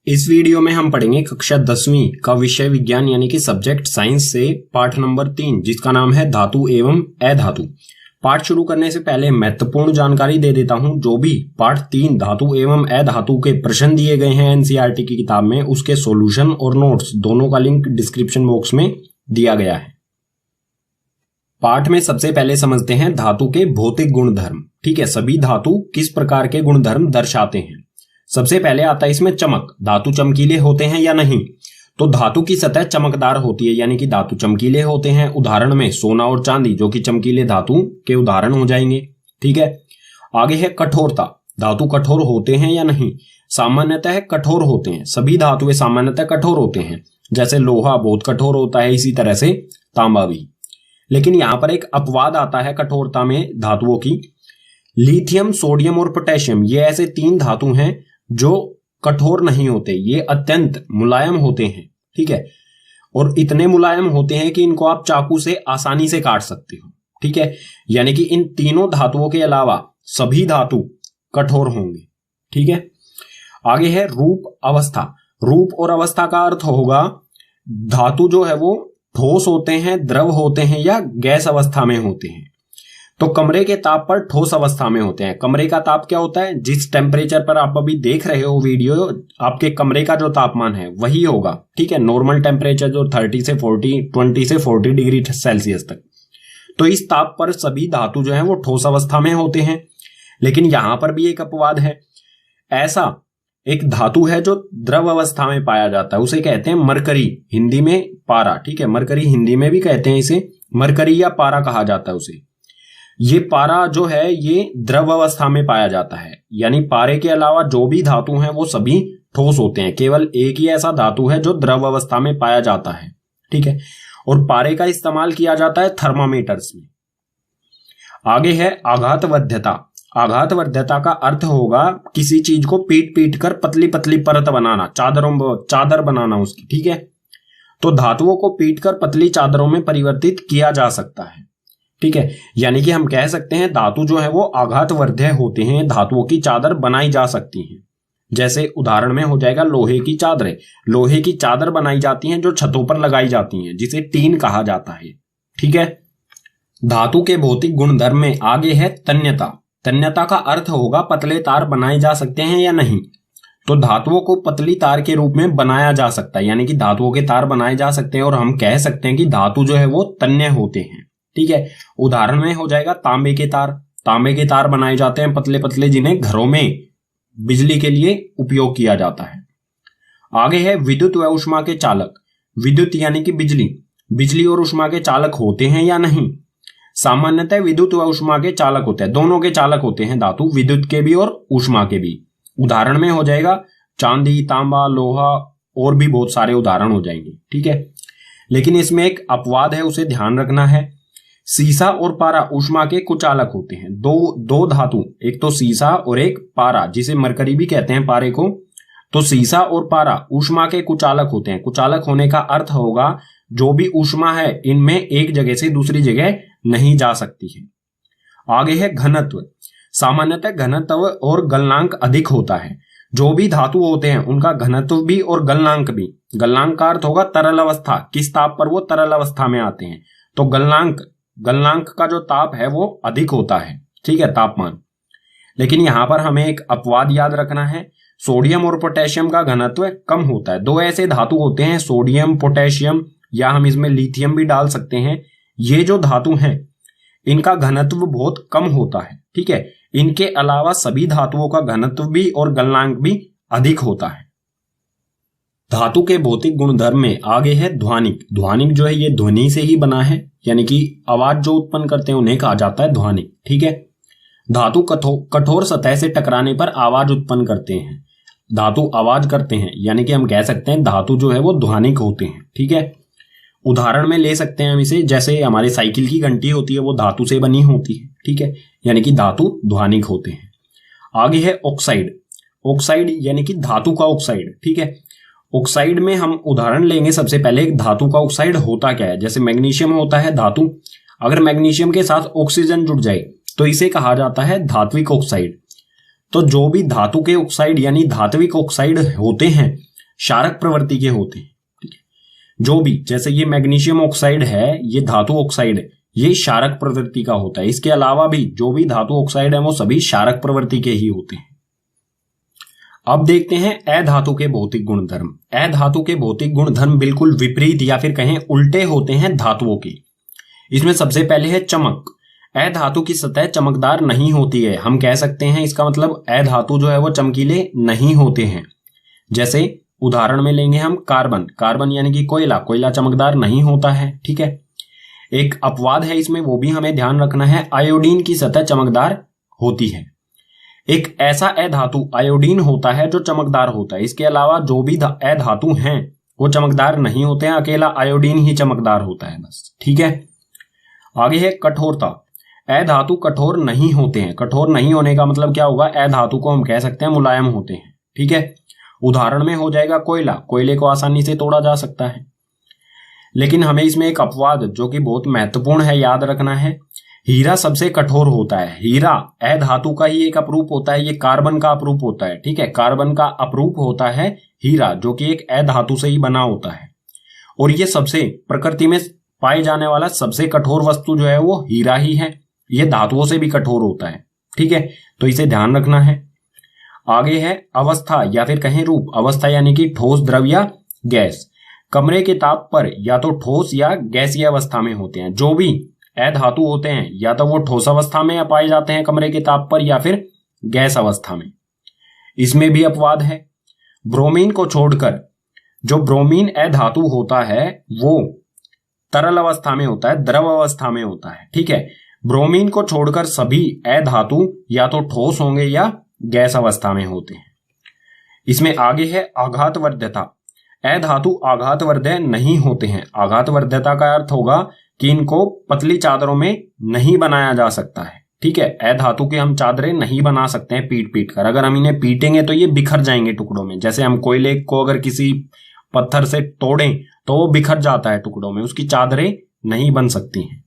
इस वीडियो में हम पढ़ेंगे कक्षा 10वीं का विषय विज्ञान यानी कि सब्जेक्ट साइंस से पाठ नंबर 3 जिसका नाम है धातु एवं अधातु। पाठ शुरू करने से पहले महत्वपूर्ण जानकारी दे देता हूं। जो भी पाठ 3 धातु एवं अधातु के प्रश्न दिए गए हैं एनसीईआरटी की किताब में, उसके सॉल्यूशन और नोट्स दोनों का लिंक डिस्क्रिप्शन बॉक्स में दिया गया है। पाठ में सबसे पहले समझते हैं धातु के भौतिक गुणधर्म। ठीक है, सभी धातु किस प्रकार के गुणधर्म दर्शाते हैं। सबसे पहले आता है इसमें चमक। धातु चमकीले होते हैं या नहीं? तो धातु की सतह चमकदार होती है यानी कि धातु चमकीले होते हैं। उदाहरण में सोना और चांदी जो कि चमकीले धातु के उदाहरण हो जाएंगे। ठीक है, आगे है कठोरता। धातु कठोर होते हैं या नहीं? सामान्यतः कठोर होते हैं। सभी धातुएं सामान्यतः कठोर होते हैं। जैसे लोहा बहुत कठोर होता है, इसी तरह से तांबा भी। लेकिन यहां पर एक अपवाद आता है कठोरता में धातुओं की। लिथियम, सोडियम और पोटेशियम ये ऐसे 3 धातु हैं जो कठोर नहीं होते, ये अत्यंत मुलायम होते हैं। ठीक है, और इतने मुलायम होते हैं कि इनको आप चाकू से आसानी से काट सकते हो। ठीक है, यानी कि इन तीनों धातुओं के अलावा सभी धातु कठोर होंगे। ठीक है, आगे है रूप अवस्था। रूप और अवस्था का अर्थ होगा धातु जो है वो ठोस होते हैं, द्रव होते हैं या गैस अवस्था में होते हैं। तो कमरे के ताप पर ठोस अवस्था में होते हैं। कमरे का ताप क्या होता है? जिस टेम्परेचर पर आप अभी देख रहे हो वीडियो, आपके कमरे का जो तापमान है वही होगा। ठीक है, नॉर्मल टेम्परेचर जो 30 से 40, 20 से 40 डिग्री सेल्सियस तक। तो इस ताप पर सभी धातु जो है वो ठोस अवस्था में होते हैं। लेकिन यहां पर भी एक अपवाद है। ऐसा एक धातु है जो द्रव अवस्था में पाया जाता है, उसे कहते हैं मरकरी, हिंदी में पारा। ठीक है, मरकरी हिंदी में भी कहते हैं इसे, मरकरी या पारा कहा जाता है उसे। ये पारा जो है ये द्रव अवस्था में पाया जाता है, यानी पारे के अलावा जो भी धातु हैं वो सभी ठोस होते हैं। केवल एक ही ऐसा धातु है जो द्रव अवस्था में पाया जाता है। ठीक है, और पारे का इस्तेमाल किया जाता है थर्मामीटर्स में। आगे है आघातवध्यता। आघातवध्यता का अर्थ होगा किसी चीज को पीट पीट कर पतली पतली परत बनाना, चादर बनाना उसकी। ठीक है, तो धातुओं को पीट कर पतली चादरों में परिवर्तित किया जा सकता है। ठीक है, यानी कि हम कह सकते हैं धातु जो है वो आघातवर्ध्य होते हैं, धातुओं की चादर बनाई जा सकती हैं। जैसे उदाहरण में हो जाएगा लोहे की चादरें। लोहे की चादर बनाई जाती हैं जो छतों पर लगाई जाती हैं, जिसे टीन कहा जाता है। ठीक है, धातु के भौतिक गुणधर्म में आगे है तन्यता। तन्यता का अर्थ होगा पतले तार बनाए जा सकते हैं या नहीं। तो धातुओं को पतली तार के रूप में बनाया जा सकता है, यानी कि धातुओं के तार बनाए जा सकते हैं और हम कह सकते हैं कि धातु जो है वो तन्य होते हैं। ठीक है, उदाहरण में हो जाएगा तांबे के तार। तांबे के तार बनाए जाते हैं पतले पतले, जिन्हें घरों में बिजली के लिए उपयोग किया जाता है। आगे है विद्युत व ऊष्मा के चालक। विद्युत यानी कि बिजली, बिजली और ऊष्मा के चालक होते हैं या नहीं? सामान्यतः विद्युत व ऊष्मा के चालक होते हैं, दोनों के चालक होते हैं धातु, विद्युत के भी और ऊष्मा के भी। उदाहरण में हो जाएगा चांदी, तांबा, लोहा और भी बहुत सारे उदाहरण हो जाएंगे। ठीक है, लेकिन इसमें एक अपवाद है, उसे ध्यान रखना है। सीसा और पारा ऊष्मा के कुचालक होते हैं। दो धातु, एक तो सीसा और एक पारा, जिसे मरकरी भी कहते हैं पारे को। तो सीसा और पारा ऊष्मा के कुचालक होते हैं। कुचालक होने का अर्थ होगा जो भी ऊष्मा है इनमें एक जगह से दूसरी जगह नहीं जा सकती है। आगे है घनत्व। सामान्यतः घनत्व और गलनांक अधिक होता है। जो भी धातु होते हैं उनका घनत्व भी और गलनांक भी। गलनांक का अर्थ होगा तरल अवस्था, किस ताप पर वो तरल अवस्था में आते हैं। तो गलनांक का जो ताप है वो अधिक होता है। ठीक है, तापमान। लेकिन यहां पर हमें एक अपवाद याद रखना है। सोडियम और पोटेशियम का घनत्व कम होता है। 2 ऐसे धातु होते हैं, सोडियम, पोटेशियम, या हम इसमें लिथियम भी डाल सकते हैं। ये जो धातु हैं इनका घनत्व बहुत कम होता है। ठीक है, इनके अलावा सभी धातुओं का घनत्व भी और गलनांक भी अधिक होता है। धातु के भौतिक गुणधर्म में आगे है ध्वनिक। ध्वनिक जो है ये ध्वनि से ही बना है, यानी कि आवाज जो उत्पन्न करते हैं उन्हें कहा जाता है ध्वनिक। ठीक है, धातु कठोर सतह से टकराने पर आवाज उत्पन्न करते हैं। धातु आवाज करते हैं, यानी कि हम कह सकते हैं धातु जो है वो ध्वनिक होते हैं। ठीक है, उदाहरण में ले सकते हैं हम इसे, जैसे हमारे साइकिल की घंटी होती है वो धातु से बनी होती है। ठीक है, यानी कि धातु ध्वनिक होते हैं। आगे है ऑक्साइड। ऑक्साइड यानी कि धातु का ऑक्साइड। ठीक है, ऑक्साइड में हम उदाहरण लेंगे। सबसे पहले धातु का ऑक्साइड होता क्या है। जैसे मैग्नीशियम होता है धातु, अगर मैग्नीशियम के साथ ऑक्सीजन जुड़ जाए तो इसे कहा जाता है धात्विक ऑक्साइड। तो जो भी धातु के ऑक्साइड यानी धात्विक ऑक्साइड होते हैं क्षारक प्रवृत्ति के होते हैं। ठीक है, जो भी, जैसे ये मैग्नीशियम ऑक्साइड है, ये धातु ऑक्साइड है, ये क्षारक प्रवृत्ति का होता है। इसके अलावा भी जो भी धातु ऑक्साइड है वो सभी क्षारक प्रवृत्ति के ही होते हैं। अब देखते हैं अधातु के भौतिक गुणधर्म। अधातु के भौतिक गुणधर्म बिल्कुल विपरीत या फिर कहें उल्टे होते हैं धातुओं के। इसमें सबसे पहले है चमक। अधातु की सतह चमकदार नहीं होती है। हम कह सकते हैं इसका मतलब अधातु जो है वो चमकीले नहीं होते हैं। जैसे उदाहरण में लेंगे हम कार्बन। कार्बन यानी कि कोयला। कोयला चमकदार नहीं होता है। ठीक है, एक अपवाद है इसमें, वो भी हमें ध्यान रखना है। आयोडीन की सतह चमकदार होती है। एक ऐसा अधातु आयोडीन होता है जो चमकदार होता है। इसके अलावा जो भी अधातु हैं वो चमकदार नहीं होते हैं, अकेला आयोडीन ही चमकदार होता है बस। ठीक है, आगे है कठोरता। अधातु कठोर नहीं होते हैं। कठोर नहीं होने का मतलब क्या होगा, अधातु को हम कह सकते हैं मुलायम होते हैं। ठीक है, उदाहरण में हो जाएगा कोयला। कोयले को आसानी से तोड़ा जा सकता है। लेकिन हमें इसमें एक अपवाद जो कि बहुत महत्वपूर्ण है याद रखना है। हीरा सबसे कठोर होता है। हीरा अधातु का ही एक अपरूप होता है, ये कार्बन का अपरूप होता है। ठीक है, कार्बन का अपरूप होता है हीरा, जो कि एक अधातु से ही बना होता है। और ये सबसे प्रकृति में पाए जाने वाला सबसे कठोर वस्तु जो है वो हीरा ही है। ये धातुओं से भी कठोर होता है। ठीक है, तो इसे ध्यान रखना है। आगे है अवस्था या फिर कहें रूप। अवस्था यानी कि ठोस, द्रव या गैस। कमरे के ताप पर या तो ठोस या गैसीय अवस्था में होते हैं। जो भी अधातु होते हैं या तो वो ठोस अवस्था में पाए जाते हैं कमरे के ताप पर या फिर गैस अवस्था में। इसमें भी अपवाद है। ब्रोमीन को छोड़कर जो ब्रोमीन अधातु होता है वो तरल अवस्था में होता है, द्रव अवस्था में होता है। ठीक है, ब्रोमीन को छोड़कर सभी अधातु या तो ठोस होंगे या गैस अवस्था में होते हैं। इसमें आगे है आघातवर्ध्यता। अधातु आघातवर्ध्य नहीं होते हैं। आघातवर्ध्यता का अर्थ होगा कि इनको पतली चादरों में नहीं बनाया जा सकता है। ठीक है, अधातु के हम चादरें नहीं बना सकते हैं पीट पीट कर। अगर हम इन्हें पीटेंगे तो ये बिखर जाएंगे टुकड़ों में। जैसे हम कोयले को अगर किसी पत्थर से तोड़ें तो वो बिखर जाता है टुकड़ों में, उसकी चादरें नहीं बन सकती हैं।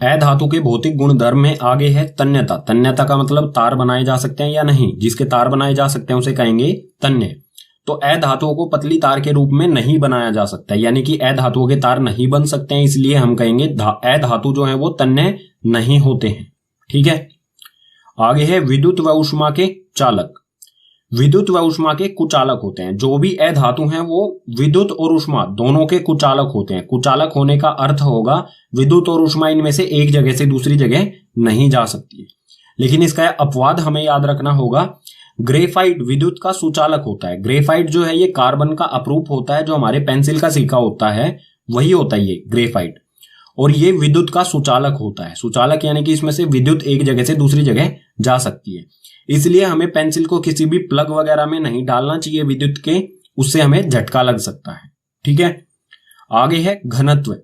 अधातु के भौतिक गुणधर्म में आगे है तन्यता। तन्यता का मतलब तार बनाए जा सकते हैं या नहीं। जिसके तार बनाए जा सकते हैं उसे कहेंगे तन्य। तो अधातुओं को पतली तार के रूप में नहीं बनाया जा सकता, यानी कि अधातुओं के तार नहीं बन सकते हैं, इसलिए हम कहेंगे अधातु जो है वो तन्य नहीं होते हैं। ठीक है, आगे है विद्युत व ऊष्मा के चालक। विद्युत व ऊष्मा के कुचालक होते हैं। जो भी अधातु हैं वो विद्युत और ऊष्मा दोनों के कुचालक होते हैं। कुचालक होने का अर्थ होगा विद्युत और ऊष्मा इनमें से एक जगह से दूसरी जगह नहीं जा सकती है। लेकिन इसका अपवाद हमें याद रखना होगा। ग्रेफाइट विद्युत का सुचालक होता है। ग्रेफाइट जो है ये कार्बन का अपरूप होता है, जो हमारे पेंसिल का सिक्का होता है वही होता है ये ग्रेफाइट, और ये विद्युत का सुचालक होता है। सुचालक यानी कि इसमें से विद्युत एक जगह से दूसरी जगह जा सकती है, इसलिए हमें पेंसिल को किसी भी प्लग वगैरह में नहीं डालना चाहिए विद्युत के, उससे हमें झटका लग सकता है। ठीक है, आगे है घनत्व।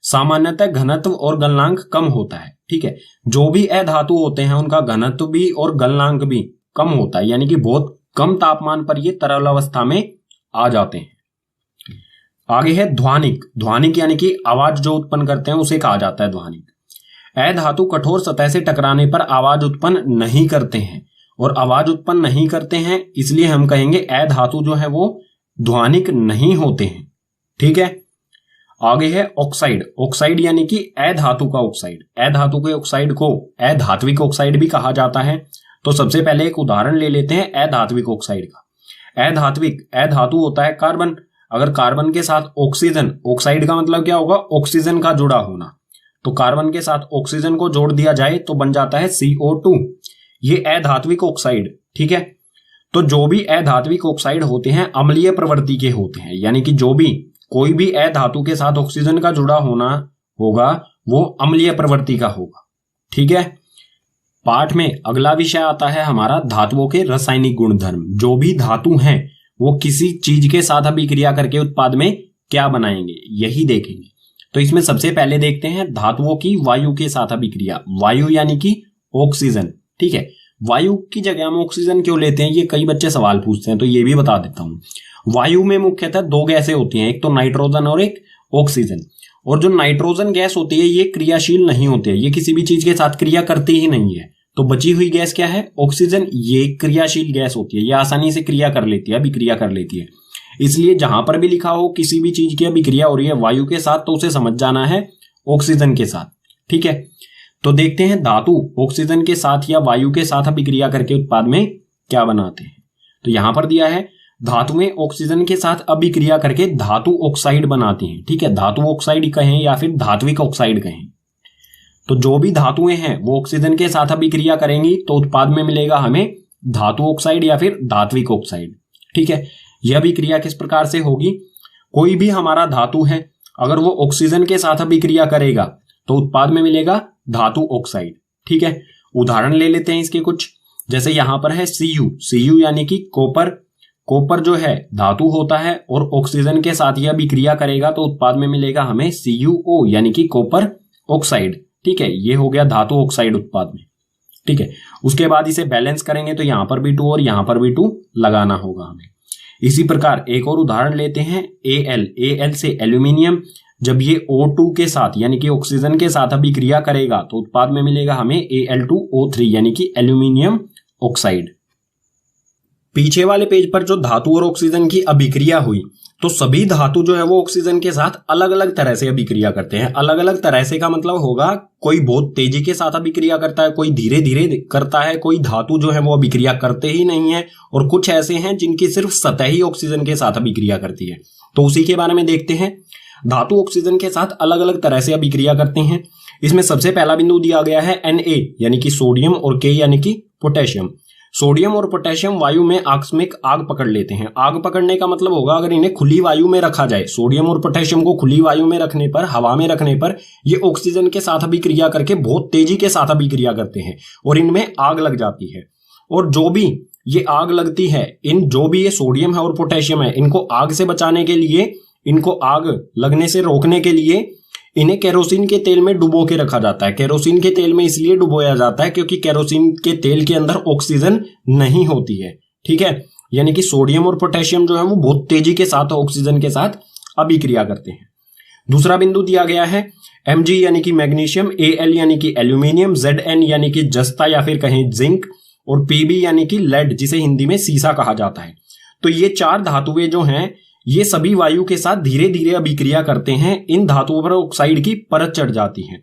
सामान्यतः घनत्व और गलनांक कम होता है। ठीक है, जो भी अधातु होते हैं उनका घनत्व भी और गलनांक भी कम होता है, यानी कि बहुत कम तापमान पर ये तरल अवस्था में आ जाते हैं। आगे है ध्वनिक। ध्वनिक यानी कि आवाज जो उत्पन्न करते हैं उसे कहा जाता है ध्वनिक। अधातु कठोर सतह से टकराने पर आवाज उत्पन्न नहीं करते हैं, और आवाज उत्पन्न नहीं करते हैं इसलिए हम कहेंगे अधातु जो है वो ध्वनिक नहीं होते हैं। ठीक है, आगे है ऑक्साइड। ऑक्साइड यानी कि अधातु का ऑक्साइड। अधातु के ऑक्साइड को अधात्विक ऑक्साइड भी कहा जाता है। तो सबसे पहले एक उदाहरण ले लेते हैं अधात्विक ऑक्साइड का। अधातु होता है कार्बन। अगर कार्बन के साथ ऑक्सीजन, ऑक्साइड का मतलब क्या होगा, ऑक्सीजन का जुड़ा होना, तो कार्बन के साथ ऑक्सीजन को जोड़ दिया जाए तो बन जाता है CO2। ये अधात्विक ऑक्साइड। ठीक है, तो जो भी अधात्विक ऑक्साइड होते हैं अम्लीय प्रवृत्ति के होते हैं, यानी कि जो भी कोई भी अधातु के साथ ऑक्सीजन का जुड़ा होना होगा वो अम्लीय प्रवृत्ति का होगा। ठीक है, पाठ में अगला विषय आता है हमारा धातुओं के रासायनिक गुणधर्म। जो भी धातु हैं वो किसी चीज के साथ अभिक्रिया करके उत्पाद में क्या बनाएंगे यही देखेंगे। तो इसमें सबसे पहले देखते हैं धातुओं की वायु के साथ अभिक्रिया। वायु यानी कि ऑक्सीजन। ठीक है, वायु की जगह हम ऑक्सीजन क्यों लेते हैं, ये कई बच्चे सवाल पूछते हैं, तो ये भी बता देता हूं। वायु में मुख्यतः दो गैसें होती हैं, एक तो नाइट्रोजन और एक ऑक्सीजन। और जो नाइट्रोजन गैस होती है ये क्रियाशील नहीं होती है, ये किसी भी चीज के साथ क्रिया करती ही नहीं है। तो बची हुई गैस क्या है? ऑक्सीजन। ये क्रियाशील गैस होती है, ये आसानी से क्रिया कर लेती है, अभिक्रिया कर लेती है। इसलिए जहां पर भी लिखा हो किसी भी चीज की अभिक्रिया हो रही है वायु के साथ, तो उसे समझ जाना है ऑक्सीजन के साथ। ठीक है, तो देखते हैं धातु ऑक्सीजन के साथ या वायु के साथ अभिक्रिया करके उत्पाद में क्या बनाते हैं। तो यहां पर दिया है धातु में ऑक्सीजन के साथ अभिक्रिया करके धातु ऑक्साइड बनाती हैं। ठीक है, धातु ऑक्साइड कहें या फिर धात्विक ऑक्साइड कहें, तो जो भी धातुएं हैं वो ऑक्सीजन के साथ अभिक्रिया करेंगी तो उत्पाद में मिलेगा हमें धातु ऑक्साइड या फिर धात्विक ऑक्साइड। ठीक है, यह अभिक्रिया किस प्रकार से होगी? कोई भी हमारा धातु है, अगर वो ऑक्सीजन के साथ अभिक्रिया करेगा तो उत्पाद में मिलेगा धातु ऑक्साइड। ठीक है, उदाहरण ले लेते हैं इसके कुछ। जैसे यहां पर है Cu यानी कि कॉपर। कॉपर जो है धातु होता है और ऑक्सीजन के साथ यह अभिक्रिया करेगा तो उत्पाद में मिलेगा हमें CuO यानी कि कॉपर ऑक्साइड। ठीक है, ये हो गया धातु ऑक्साइड उत्पाद में। ठीक है, उसके बाद इसे बैलेंस करेंगे तो यहां पर भी 2 और यहां पर भी 2 लगाना होगा हमें। इसी प्रकार एक और उदाहरण लेते हैं Al से एल्यूमिनियम। जब ये O2 के साथ यानी कि ऑक्सीजन के साथ अभिक्रिया करेगा तो उत्पाद में मिलेगा हमें Al2O3 यानी कि एल्यूमिनियम ऑक्साइड। पीछे वाले पेज पर जो धातु और ऑक्सीजन की अभिक्रिया हुई, तो सभी धातु जो है वो ऑक्सीजन के साथ अलग अलग तरह से अभिक्रिया करते हैं। अलग अलग तरह से का मतलब होगा कोई बहुत तेजी के साथ अभिक्रिया करता है, कोई धीरे धीरे करता है, कोई धातु जो है वो अभिक्रिया करते ही नहीं है, और कुछ ऐसे हैं जिनकी सिर्फ सतह ही ऑक्सीजन के साथ अभिक्रिया करती है। तो उसी के बारे में देखते हैं। धातु ऑक्सीजन के साथ अलग अलग तरह से अभिक्रिया करते हैं। इसमें सबसे पहला बिंदु दिया गया है Na यानी कि सोडियम और K यानी कि पोटेशियम। सोडियम और पोटेशियम वायु में आकस्मिक आग पकड़ लेते हैं। आग पकड़ने का मतलब होगा अगर इन्हें खुली वायु में रखा जाए, सोडियम और पोटेशियम को खुली वायु में रखने पर, हवा में रखने पर ये ऑक्सीजन के साथ अभिक्रिया करके बहुत तेजी के साथ अभिक्रिया करते हैं और इनमें आग लग जाती है। और जो भी ये आग लगती है, जो भी ये सोडियम है और पोटेशियम है, इनको आग से बचाने के लिए, इनको आग लगने से रोकने के लिए इन्हें केरोसिन के तेल में डुबो के रखा जाता है। केरोसिन के तेल में इसलिए डुबोया जाता है क्योंकि केरोसिन के तेल के अंदर ऑक्सीजन नहीं होती है। ठीक है, यानी कि सोडियम और पोटेशियम जो है वो बहुत तेजी के साथ ऑक्सीजन के साथ अभिक्रिया करते हैं। दूसरा बिंदु दिया गया है Mg यानी कि मैग्नीशियम, Al यानी कि एल्यूमिनियम, Zn यानी कि जस्ता या फिर कहें जिंक, और Pb यानी कि लेड जिसे हिंदी में सीसा कहा जाता है। तो ये 4 धातुएं जो हैं ये सभी वायु के साथ धीरे धीरे अभिक्रिया करते हैं। इन धातुओं पर ऑक्साइड की परत चढ़ जाती है।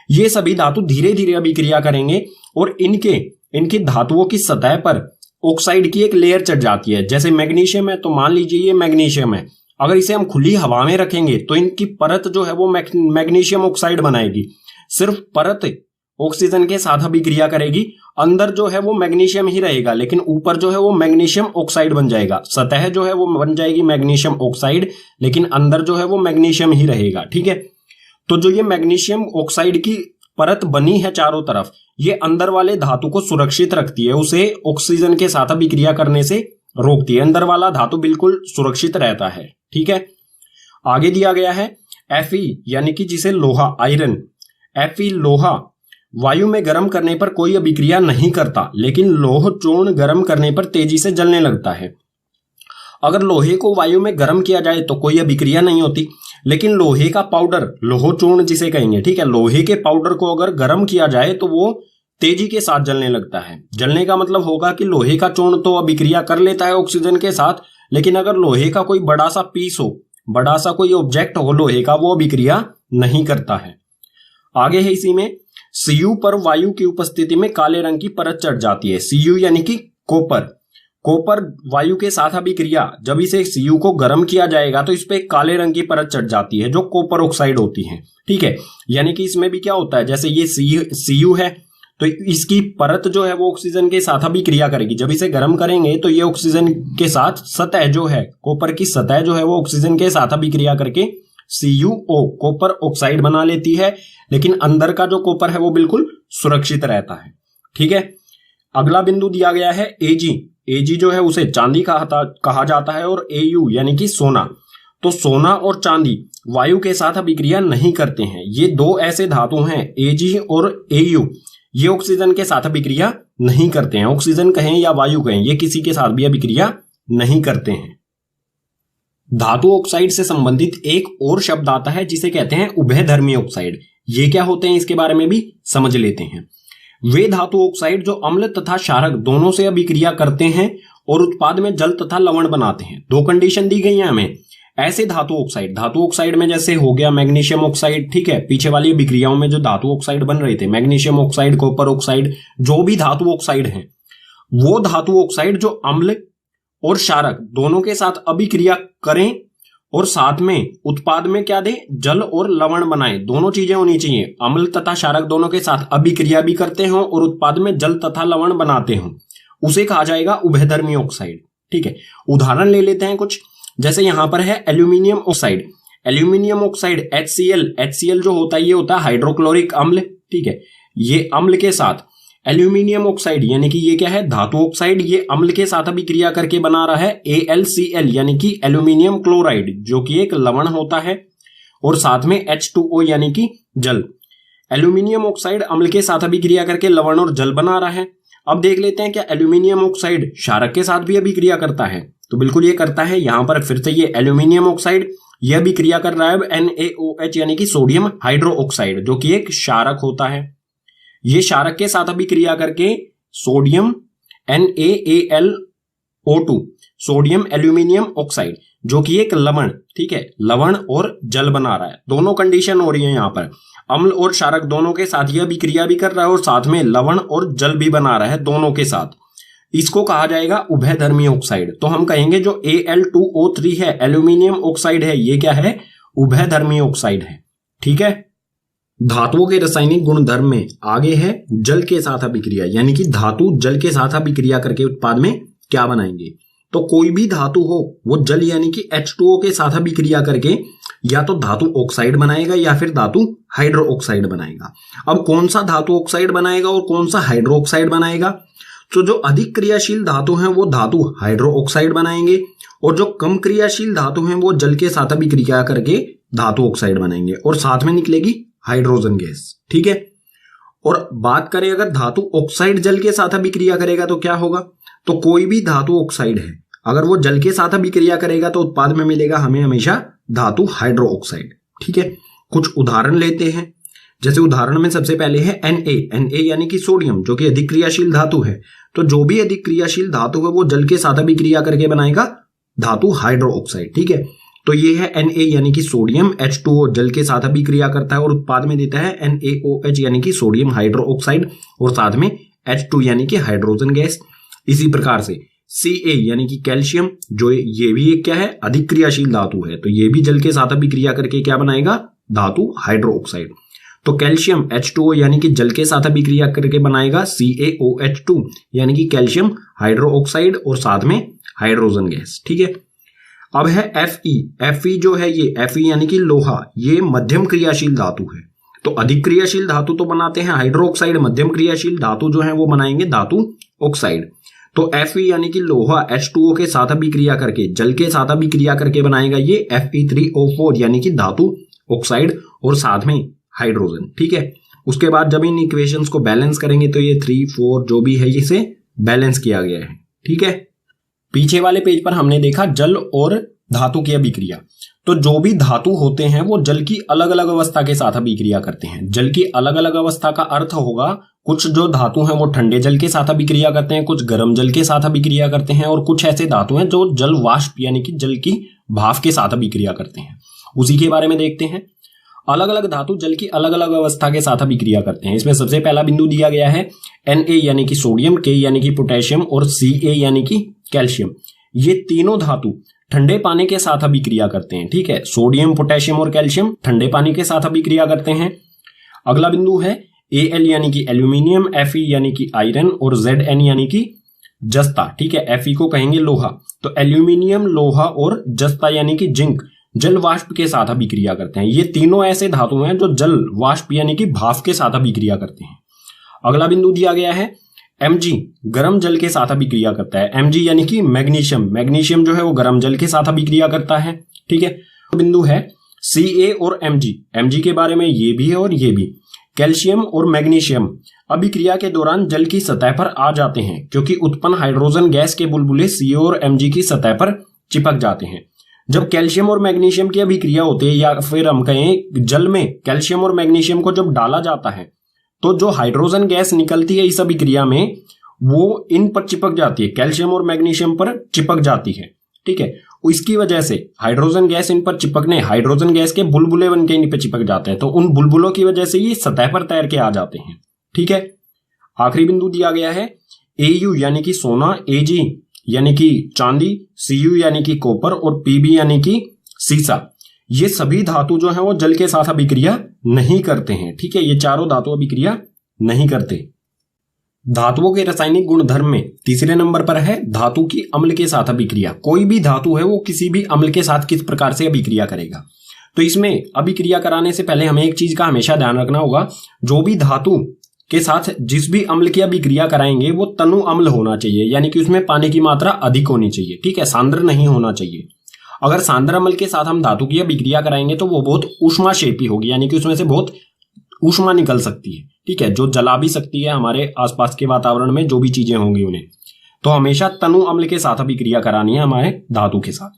ये सभी धातु धीरे धीरे अभिक्रिया करेंगे और इनकी धातुओं की सतह पर ऑक्साइड की एक लेयर चढ़ जाती है। जैसे मैग्नीशियम है, तो मान लीजिए ये मैग्नीशियम है, अगर इसे हम खुली हवा में रखेंगे तो इनकी परत जो है वो मैग्नीशियम ऑक्साइड बनाएगी। सिर्फ परत ऑक्सीजन के साथ अभिक्रिया करेगी, अंदर जो है वो मैग्नीशियम ही रहेगा, लेकिन ऊपर जो है वो मैग्नीशियम ऑक्साइड बन जाएगा। सतह जो है वो बन जाएगी मैग्नीशियम ऑक्साइड, लेकिन अंदर जो है वो मैग्नीशियम ही रहेगा। ठीक है, तो जो ये मैग्नीशियम ऑक्साइड की परत बनी है चारों तरफ, ये अंदर वाले धातु को सुरक्षित रखती है, उसे ऑक्सीजन के साथ अभिक्रिया करने से रोकती है। अंदर वाला धातु बिल्कुल सुरक्षित रहता है। ठीक है, आगे दिया गया है Fe यानी कि जिसे लोहा, आयरन। Fe लोहा वायु में गर्म करने पर कोई अभिक्रिया नहीं करता, लेकिन लोह चूर्ण गर्म करने पर तेजी से जलने लगता है। अगर लोहे को वायु में गर्म किया जाए तो कोई अभिक्रिया नहीं होती, लेकिन लोहे का पाउडर, लोह चूर्ण जिसे कहेंगे, ठीक है, लोहे के पाउडर को अगर गर्म किया जाए तो वो तेजी के साथ जलने लगता है। जलने का मतलब होगा कि लोहे का चूर्ण तो अभिक्रिया कर लेता है ऑक्सीजन के साथ, लेकिन अगर लोहे का कोई बड़ा सा पीस हो, बड़ा सा कोई ऑब्जेक्ट हो लोहे का, वो अभिक्रिया नहीं करता है। आगे है इसी में Cu पर वायु की उपस्थिति में काले रंग की परत चढ़ जाती है। Cu यानी कि कॉपर। कॉपर वायु के साथ अभिक्रिया, जब इसे Cu को गर्म किया जाएगा तो इस पे काले रंग की परत चढ़ जाती है जो कॉपर ऑक्साइड होती है। ठीक है, यानी कि इसमें भी क्या होता है, जैसे ये Cu है तो इसकी परत जो है वो ऑक्सीजन के साथ अभिक्रिया करेगी। जब इसे गर्म करेंगे तो ये ऑक्सीजन के साथ सतह जो है, कॉपर की सतह जो है वो ऑक्सीजन के साथ अभिक्रिया करके CuO कॉपर ऑक्साइड बना लेती है, लेकिन अंदर का जो कॉपर है वो बिल्कुल सुरक्षित रहता है। ठीक है, अगला बिंदु दिया गया है Ag जो है उसे चांदी कहा जाता है, और Au यानी कि सोना। तो सोना और चांदी वायु के साथ अभिक्रिया नहीं करते हैं। ये 2 ऐसे धातु हैं Ag और Au, ये ऑक्सीजन के साथ अभिक्रिया नहीं करते हैं। ऑक्सीजन कहें या वायु कहें, ये किसी के साथ भी अभिक्रिया नहीं करते हैं। धातु ऑक्साइड से संबंधित एक और शब्द आता है जिसे कहते हैं उभयधर्मी ऑक्साइड। ये क्या होते हैं इसके बारे में भी समझ लेते हैं। वे धातु ऑक्साइड जो अम्ल तथा क्षारक दोनों से अभिक्रिया करते हैं और उत्पाद में जल तथा लवण बनाते हैं। दो कंडीशन दी गई है हमें। ऐसे धातु ऑक्साइड में जैसे हो गया मैग्नीशियम ऑक्साइड, ठीक है, पीछे वाली अभिक्रियाओं में जो धातु ऑक्साइड बन रहे थे, मैग्नीशियम ऑक्साइड, कॉपर ऑक्साइड, जो भी धातु ऑक्साइड हैं, वो धातु ऑक्साइड जो अम्ल और क्षारक दोनों के साथ अभिक्रिया करें और साथ में उत्पाद में क्या दे, जल और लवण बनाए। दोनों चीजें होनी चाहिए, अम्ल तथा क्षारक दोनों के साथ अभिक्रिया भी करते हो और उत्पाद में जल तथा लवण बनाते हो, उसे कहा जाएगा उभयधर्मी ऑक्साइड। ठीक है, उदाहरण ले लेते हैं कुछ। जैसे यहां पर है aluminium oxide. Aluminium oxide HCl जो होता है ये होता है हाइड्रोक्लोरिक अम्ल। ठीक है, ये अम्ल के साथ एल्यूमिनियम ऑक्साइड यानी कि ये क्या है, धातु ऑक्साइड, ये अम्ल के साथ अभिक्रिया करके बना रहा है AlCl यानी कि एल्यूमिनियम क्लोराइड, जो कि एक लवण होता है, और साथ में H2O यानी कि जल। एल्यूमिनियम ऑक्साइड अम्ल के साथ अभिक्रिया करके लवण और जल बना रहा है। अब देख लेते हैं क्या एल्यूमिनियम ऑक्साइड क्षारक के साथ भी अभिक्रिया करता है, तो बिल्कुल ये करता है। यहां पर फिर से ये एल्यूमिनियम ऑक्साइड यह अभिक्रिया कर रहा है NaOH यानी कि सोडियम हाइड्रो ऑक्साइड, जो कि एक क्षारक होता है। ये क्षारक के साथ अभिक्रिया करके sodium NaAlO2 sodium aluminium oxide, जो कि एक लवण, ठीक है, लवण और जल बना रहा है। दोनों कंडीशन हो रही है यहां पर, अम्ल और क्षारक दोनों के साथ यह अभिक्रिया भी कर रहा है और साथ में लवण और जल भी बना रहा है दोनों के साथ। इसको कहा जाएगा उभयधर्मी ऑक्साइड। तो हम कहेंगे जो Al2O3 है, एल्यूमिनियम ऑक्साइड है, ये क्या है, उभयधर्मी ऑक्साइड है। ठीक है, धातुओं के रासायनिक गुणधर्म में आगे है जल के साथ अभिक्रिया, यानी कि धातु जल के साथ अभिक्रिया करके उत्पाद में क्या बनाएंगे। तो कोई भी धातु हो वो जल यानी कि H2O के साथ अभिक्रिया करके या तो धातु ऑक्साइड बनाएगा या फिर धातु हाइड्रो ऑक्साइड बनाएगा। अब कौन सा धातु ऑक्साइड बनाएगा और कौन सा हाइड्रो ऑक्साइड बनाएगा, तो जो अधिक क्रियाशील धातु हैं वो धातु हाइड्रो ऑक्साइड बनाएंगे और जो कम क्रियाशील धातु हैं वो जल के साथ अभिक्रिया करके धातु ऑक्साइड बनाएंगे और साथ में निकलेगी हाइड्रोजन गैस। ठीक है, और बात करें अगर धातु ऑक्साइड जल के साथ अभिक्रिया करेगा तो क्या होगा, तो कोई भी धातु ऑक्साइड है अगर वो जल के साथ अभिक्रिया करेगा तो उत्पाद में मिलेगा हमें हमेशा धातु हाइड्रो ऑक्साइड। ठीक है, कुछ उदाहरण लेते हैं। जैसे उदाहरण में सबसे पहले है Na यानी कि सोडियम, जो कि अधिक क्रियाशील धातु है। तो जो भी अधिक क्रियाशील धातु है वो जल के साथ अभिक्रिया करके बनाएगा धातु हाइड्रो ऑक्साइड। ठीक है, तो ये है Na यानी कि सोडियम, H2O जल के साथ अभिक्रिया करता है और उत्पाद में देता है NaOH यानी कि सोडियम हाइड्रो ऑक्साइड और साथ में H2 यानी कि हाइड्रोजन गैस। इसी प्रकार से Ca यानी कि कैल्शियम, जो ये भी एक क्या है, अधिक क्रियाशील धातु है, तो ये भी जल के साथ अभिक्रिया करके क्या बनाएगा, धातु हाइड्रो ऑक्साइड। तो कैल्शियम H2O यानी कि जल के साथ अभिक्रिया करके बनाएगा CaOH2 यानी कि कैल्शियम हाइड्रो ऑक्साइड और साथ में हाइड्रोजन गैस। ठीक है, अब है Fe जो है ये Fe यानी कि लोहा, ये मध्यम क्रियाशील धातु है। तो अधिक क्रियाशील धातु तो बनाते हैं हाइड्रो ऑक्साइड, मध्यम क्रियाशील धातु जो है वो बनाएंगे धातु ऑक्साइड। तो Fe यानी कि लोहा H2O के साथ अभिक्रिया करके, जल के साथ अभिक्रिया करके बनाएगा ये Fe3O4 यानी कि धातु ऑक्साइड और साथ में हाइड्रोजन। ठीक है, उसके बाद जब इन इक्वेशंस को बैलेंस करेंगे तो ये 3, 4 जो भी है इसे बैलेंस किया गया है। ठीक है, पीछे वाले पेज पर हमने देखा जल और धातु की अभिक्रिया। तो जो भी धातु होते हैं वो जल की अलग अलग अवस्था के साथ अभिक्रिया करते हैं। जल की अलग अलग अवस्था का अर्थ होगा कुछ जो धातु हैं वो ठंडे जल के साथ अभिक्रिया करते हैं, कुछ गर्म जल के साथ अभिक्रिया करते हैं और कुछ ऐसे धातु हैं जो जल वाष्प यानी कि जल की भाप के साथ अभिक्रिया करते हैं। उसी के बारे में देखते हैं। अलग अलग धातु जल की अलग अलग अवस्था के साथ अभिक्रिया करते हैं। इसमें सबसे पहला बिंदु दिया गया है Na यानी कि सोडियम, K यानी कि पोटेशियम और Ca यानी कि कैल्शियम। ये तीनों धातु ठंडे पानी के साथ अभिक्रिया करते हैं। ठीक है, सोडियम, पोटेशियम और कैल्शियम ठंडे पानी के साथ अभिक्रिया करते हैं। अगला बिंदु है Al यानी कि एल्यूमिनियम, Fe यानी कि आयरन और Zn यानी कि जस्ता। ठीक है, Fe को कहेंगे लोहा। तो एल्यूमिनियम, लोहा और जस्ता यानी कि जिंक जल वाष्प के साथ अभिक्रिया करते हैं। ये तीनों ऐसे धातु हैं जो जल वाष्प यानी कि भाप के साथ अभिक्रिया करते हैं। अगला बिंदु दिया गया है Mg, गर्म जल के साथ अभिक्रिया करता है। Mg यानी कि मैग्नीशियम, मैग्नीशियम जो है वो गर्म जल के साथ अभिक्रिया करता है। ठीक है, बिंदु है Ca और Mg के बारे में ये भी है और ये भी। कैल्शियम और मैग्नीशियम अभिक्रिया के दौरान जल की सतह पर आ जाते हैं क्योंकि उत्पन्न हाइड्रोजन गैस के बुलबुले Ca और Mg की सतह पर चिपक जाते हैं। जब कैल्शियम और मैग्नीशियम की अभिक्रिया होती है या फिर हम कहें जल में कैल्शियम और मैग्नीशियम को जब डाला जाता है तो जो हाइड्रोजन गैस निकलती है इस अभिक्रिया में वो इन पर चिपक जाती है, कैल्शियम और मैग्नीशियम पर चिपक जाती है। ठीक है, इसकी वजह से हाइड्रोजन गैस इन पर चिपकने, हाइड्रोजन गैस के बुलबुले बन के इन पर चिपक जाते हैं, तो उन बुलबुलों की वजह से ये सतह पर तैर के आ जाते हैं। ठीक है, आखिरी बिंदु दिया गया है Au यानी कि सोना, Ag यानी कि चांदी, Cu यानी कि कॉपर और Pb यानी कि सीसा। ये सभी धातु जो है वो जल के साथ अभिक्रिया नहीं करते हैं। ठीक है, ये चारों धातु अभिक्रिया नहीं करते। धातुओं के रासायनिक गुणधर्म में तीसरे नंबर पर है धातु की अम्ल के साथ अभिक्रिया। कोई भी धातु है वो किसी भी अम्ल के साथ किस प्रकार से अभिक्रिया करेगा। तो इसमें अभिक्रिया कराने से पहले हमें एक चीज का हमेशा ध्यान रखना होगा, जो भी धातु के साथ जिस भी अम्ल की अभिक्रिया कराएंगे वो तनु अम्ल होना चाहिए, यानी कि उसमें पानी की मात्रा अधिक होनी चाहिए। ठीक है, सांद्र नहीं होना चाहिए। अगर सांद्र अम्ल के साथ हम धातु की अभिक्रिया कराएंगे तो वो बहुत ऊष्माक्षेपी होगी, यानी कि उसमें से बहुत ऊष्मा निकल सकती है। ठीक है, जो जला भी सकती है हमारे आसपास के वातावरण में जो भी चीजें होंगी उन्हें। तो हमेशा तनु अम्ल के साथ अभिक्रिया करानी है हमारे धातु के साथ।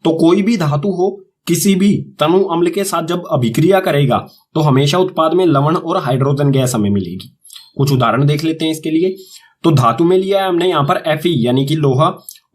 तो कोई भी धातु हो किसी भी तनु अम्ल के साथ जब अभिक्रिया करेगा तो हमेशा उत्पाद में लवण और हाइड्रोजन गैस हमें मिलेगी। कुछ उदाहरण देख लेते हैं इसके लिए। तो धातु में लिया है हमने यहाँ पर Fe यानी कि लोहा,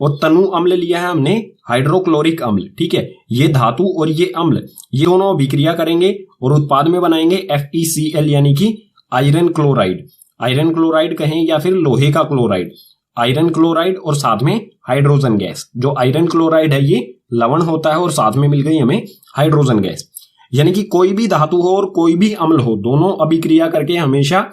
और तनु अम्ल लिया है हमने हाइड्रोक्लोरिक अम्ल। ठीक है, ये धातु और ये अम्ल ये दोनों अभिक्रिया करेंगे और उत्पाद में बनाएंगे FeCl यानी कि आयरन क्लोराइड। आयरन क्लोराइड कहें या फिर लोहे का क्लोराइड, आयरन क्लोराइड और साथ में हाइड्रोजन गैस। जो आयरन क्लोराइड है ये लवण होता है और साथ में मिल गई हमें हाइड्रोजन गैस। यानी कि कोई भी धातु हो और कोई भी अम्ल हो, दोनों अभिक्रिया करके हमेशा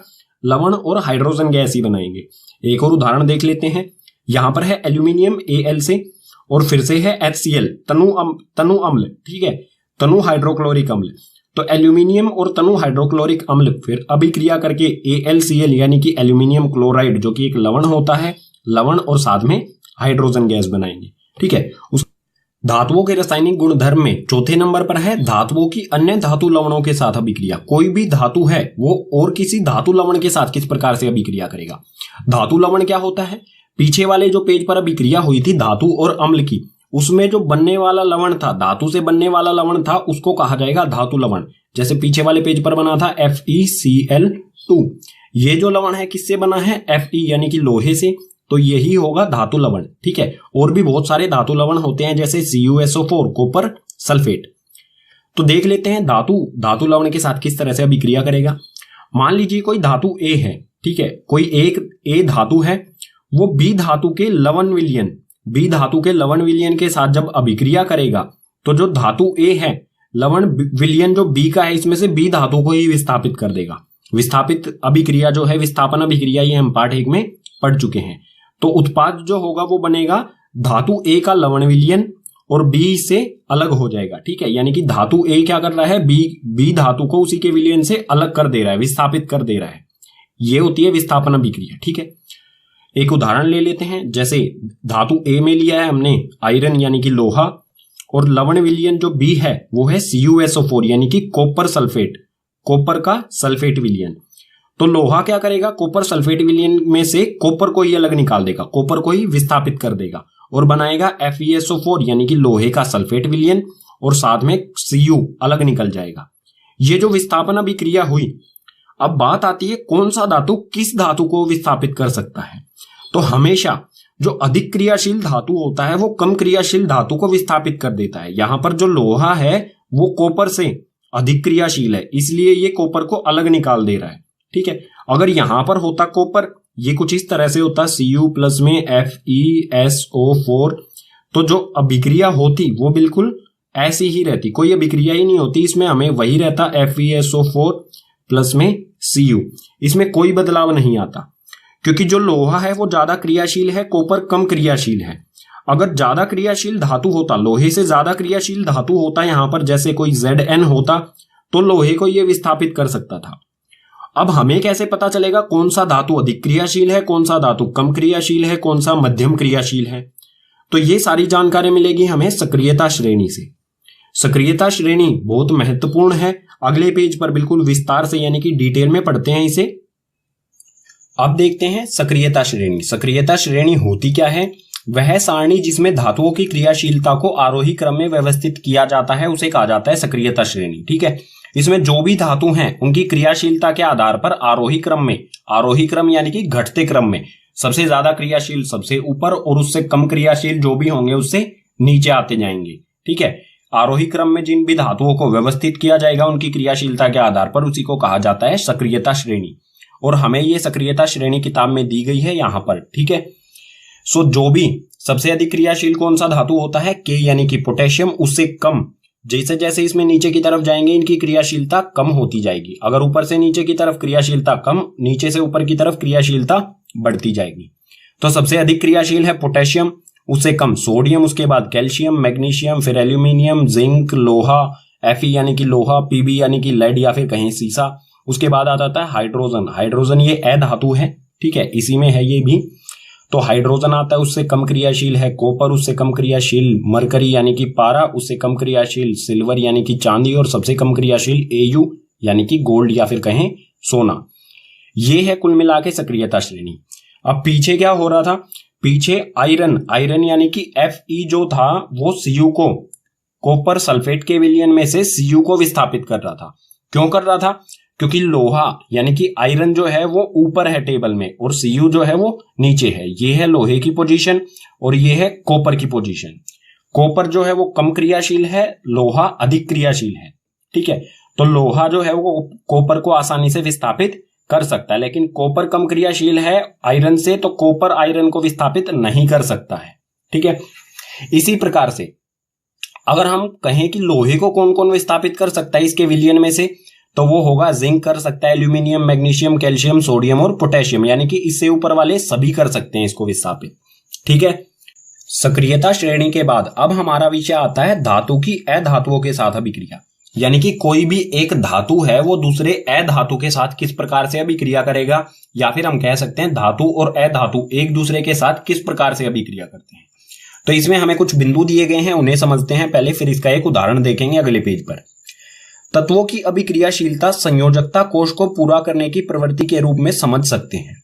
लवण और हाइड्रोजन गैस ही बनाएंगे। एक और उदाहरण देख लेते हैं। यहां पर है एल्यूमिनियम Al से और फिर से है HCl तनु अम्ल। ठीक है, तनु हाइड्रोक्लोरिक अम्ल। तो एल्यूमिनियम और तनु हाइड्रोक्लोरिक अम्ल फिर अभिक्रिया करके AlCl यानी कि एल्यूमिनियम क्लोराइड जो कि एक लवण होता है, लवण और साथ में हाइड्रोजन गैस बनाएंगे। ठीक है, उस धातुओं के रासायनिक गुणधर्म में चौथे नंबर पर है धातुओं की अन्य धातु लवणों के साथ अभिक्रिया। कोई भी धातु है वो और किसी धातु लवण के साथ किस प्रकार से अभिक्रिया करेगा। धातु लवण क्या होता है, पीछे वाले जो पेज पर अभिक्रिया हुई थी धातु और अम्ल की, उसमें जो बनने वाला लवण था, धातु से बनने वाला लवण था, उसको कहा जाएगा धातु लवण। जैसे पीछे वाले पेज पर बना था FeCl2। ये जो लवण है किससे बना है, Fe यानी कि लोहे से, तो यही होगा धातु लवण। ठीक है, और भी बहुत सारे धातु लवण होते हैं जैसे CuSO4 कॉपर सल्फेट। तो देख लेते हैं धातु लवण के साथ किस तरह से अभिक्रिया करेगा। मान लीजिए कोई धातु A है। ठीक है, कोई एक A धातु है, वो B धातु के लवण विलयन के साथ जब अभिक्रिया करेगा तो जो धातु A है लवण विलयन जो B का है इसमें से B धातु को ही विस्थापित कर देगा। विस्थापित अभिक्रिया जो है, विस्थापन अभिक्रिया, ये हम पार्ट 1 में पढ़ चुके हैं। तो उत्पाद जो होगा वो बनेगा धातु A का लवण विलयन और B से अलग हो जाएगा। ठीक है, यानी कि धातु A क्या कर रहा है, B धातु को उसी के विलयन से अलग कर दे रहा है, विस्थापित कर दे रहा है। ये होती है विस्थापन अभिक्रिया। ठीक है, एक उदाहरण ले लेते हैं। जैसे धातु A में लिया है हमने आयरन यानी कि लोहा, और लवण विलयन जो B है वो है CuSO4 यानी कि कॉपर सल्फेट, कॉपर का सल्फेट विलयन। तो लोहा क्या करेगा, कॉपर सल्फेट विलयन में से कॉपर को ही अलग निकाल देगा, कॉपर को ही विस्थापित कर देगा और बनाएगा FeSO4 यानी कि लोहे का सल्फेट विलयन, और साथ में Cu अलग निकल जाएगा। ये जो विस्थापन अभिक्रिया हुई, अब बात आती है कौन सा धातु किस धातु को विस्थापित कर सकता है। तो हमेशा जो अधिक क्रियाशील धातु होता है वो कम क्रियाशील धातु को विस्थापित कर देता है। यहां पर जो लोहा है वो कॉपर से अधिक क्रियाशील है, इसलिए ये कॉपर को अलग निकाल दे रहा है। ठीक है, अगर यहां पर होता कॉपर, ये कुछ इस तरह से होता Cu प्लस में FeSO4, तो जो अभिक्रिया होती वो बिल्कुल ऐसी ही रहती, कोई अभिक्रिया ही नहीं होती। इसमें हमें वही रहता FeSO4 प्लस में Cu, इसमें कोई बदलाव नहीं आता, क्योंकि जो लोहा है वो ज्यादा क्रियाशील है, कॉपर कम क्रियाशील है। अगर ज्यादा क्रियाशील धातु होता, लोहे से ज्यादा क्रियाशील धातु होता यहां पर, जैसे कोई Zn होता, तो लोहे को ये विस्थापित कर सकता था। अब हमें कैसे पता चलेगा कौन सा धातु अधिक क्रियाशील है, कौन सा धातु कम क्रियाशील है, कौन सा मध्यम क्रियाशील है। तो ये सारी जानकारी मिलेगी हमें सक्रियता श्रेणी से। सक्रियता श्रेणी बहुत महत्वपूर्ण है, अगले पेज पर बिल्कुल विस्तार से यानी कि डिटेल में पढ़ते हैं इसे। अब देखते हैं सक्रियता श्रेणी। सक्रियता श्रेणी होती क्या है, वह सारणी जिसमें धातुओं की क्रियाशीलता को आरोही क्रम में व्यवस्थित किया जाता है उसे कहा जाता है सक्रियता श्रेणी। ठीक है, इसमें जो भी धातु हैं उनकी क्रियाशीलता के आधार पर आरोही क्रम यानी कि घटते क्रम में सबसे ज्यादा क्रियाशील सबसे ऊपर और उससे कम क्रियाशील जो भी होंगे उससे नीचे आते जाएंगे। ठीक है, आरोही क्रम में जिन भी धातुओं को व्यवस्थित किया जाएगा उनकी क्रियाशीलता के आधार पर उसी को कहा जाता है सक्रियता श्रेणी, और हमें ये सक्रियता श्रेणी किताब में दी गई है यहां पर। ठीक है, सो जो भी सबसे अधिक क्रियाशील कौन सा धातु होता है, के यानी कि पोटेशियम, उससे कम जैसे जैसे इसमें नीचे की तरफ जाएंगे इनकी क्रियाशीलता कम होती जाएगी। अगर ऊपर से नीचे की तरफ क्रियाशीलता कम, नीचे से ऊपर की तरफ क्रियाशीलता बढ़ती जाएगी। तो सबसे अधिक क्रियाशील है पोटेशियम, उससे कम सोडियम, उसके बाद कैल्शियम, मैग्नीशियम, फिर एल्यूमिनियम, जिंक, लोहा, Fe यानी कि लोहा, Pb यानी कि लेड या फिर कहीं सीसा। उसके बाद आ जाता है हाइड्रोजन ये अधातु है। ठीक है, इसी में है ये भी। तो हाइड्रोजन आता है, उससे कम क्रियाशील है कॉपर, उससे कम क्रियाशील मरकरी यानी कि पारा, उससे कम क्रियाशील सिल्वर यानी कि चांदी, और सबसे कम क्रियाशील Au यानी कि गोल्ड या फिर कहें सोना। ये है कुल मिला के सक्रियता श्रेणी। अब पीछे क्या हो रहा था, पीछे आयरन यानी कि Fe जो था वो Cu को कॉपर सल्फेट के विलयन में से Cu को विस्थापित कर रहा था। क्यों कर रहा था, क्योंकि लोहा यानी कि आयरन जो है वो ऊपर है टेबल में और Cu जो है वो नीचे है। ये है लोहे की पोजीशन और ये है कॉपर की पोजीशन। कॉपर जो है वो कम क्रियाशील है, लोहा अधिक क्रियाशील है। ठीक है, तो लोहा जो है वो कॉपर को आसानी से विस्थापित कर सकता है, लेकिन कॉपर कम क्रियाशील है आयरन से, तो कॉपर आयरन को विस्थापित नहीं कर सकता है। ठीक है, इसी प्रकार से अगर हम कहें कि लोहे को कौन कौन विस्थापित कर सकता है इसके विलयन में से, तो वो होगा जिंक कर सकता है, एल्यूमिनियम, मैग्नीशियम, कैल्शियम, सोडियम और पोटेशियम, यानी कि इससे ऊपर वाले सभी कर सकते हैं इसको विस्थापित। ठीक है, सक्रियता श्रेणी के बाद अब हमारा विषय आता है धातु की अधातुओं के साथ अभिक्रिया, यानी कि कोई भी एक धातु है वो दूसरे अधातु के साथ किस प्रकार से अभिक्रिया करेगा, या फिर हम कह सकते हैं धातु और अधातु एक दूसरे के साथ किस प्रकार से अभिक्रिया करते हैं। तो इसमें हमें कुछ बिंदु दिए गए हैं, उन्हें समझते हैं पहले, फिर इसका एक उदाहरण देखेंगे अगले पेज पर। तत्वों की अभिक्रियाशीलता संयोजकता कोश को पूरा करने की प्रवृत्ति के रूप में समझ सकते हैं।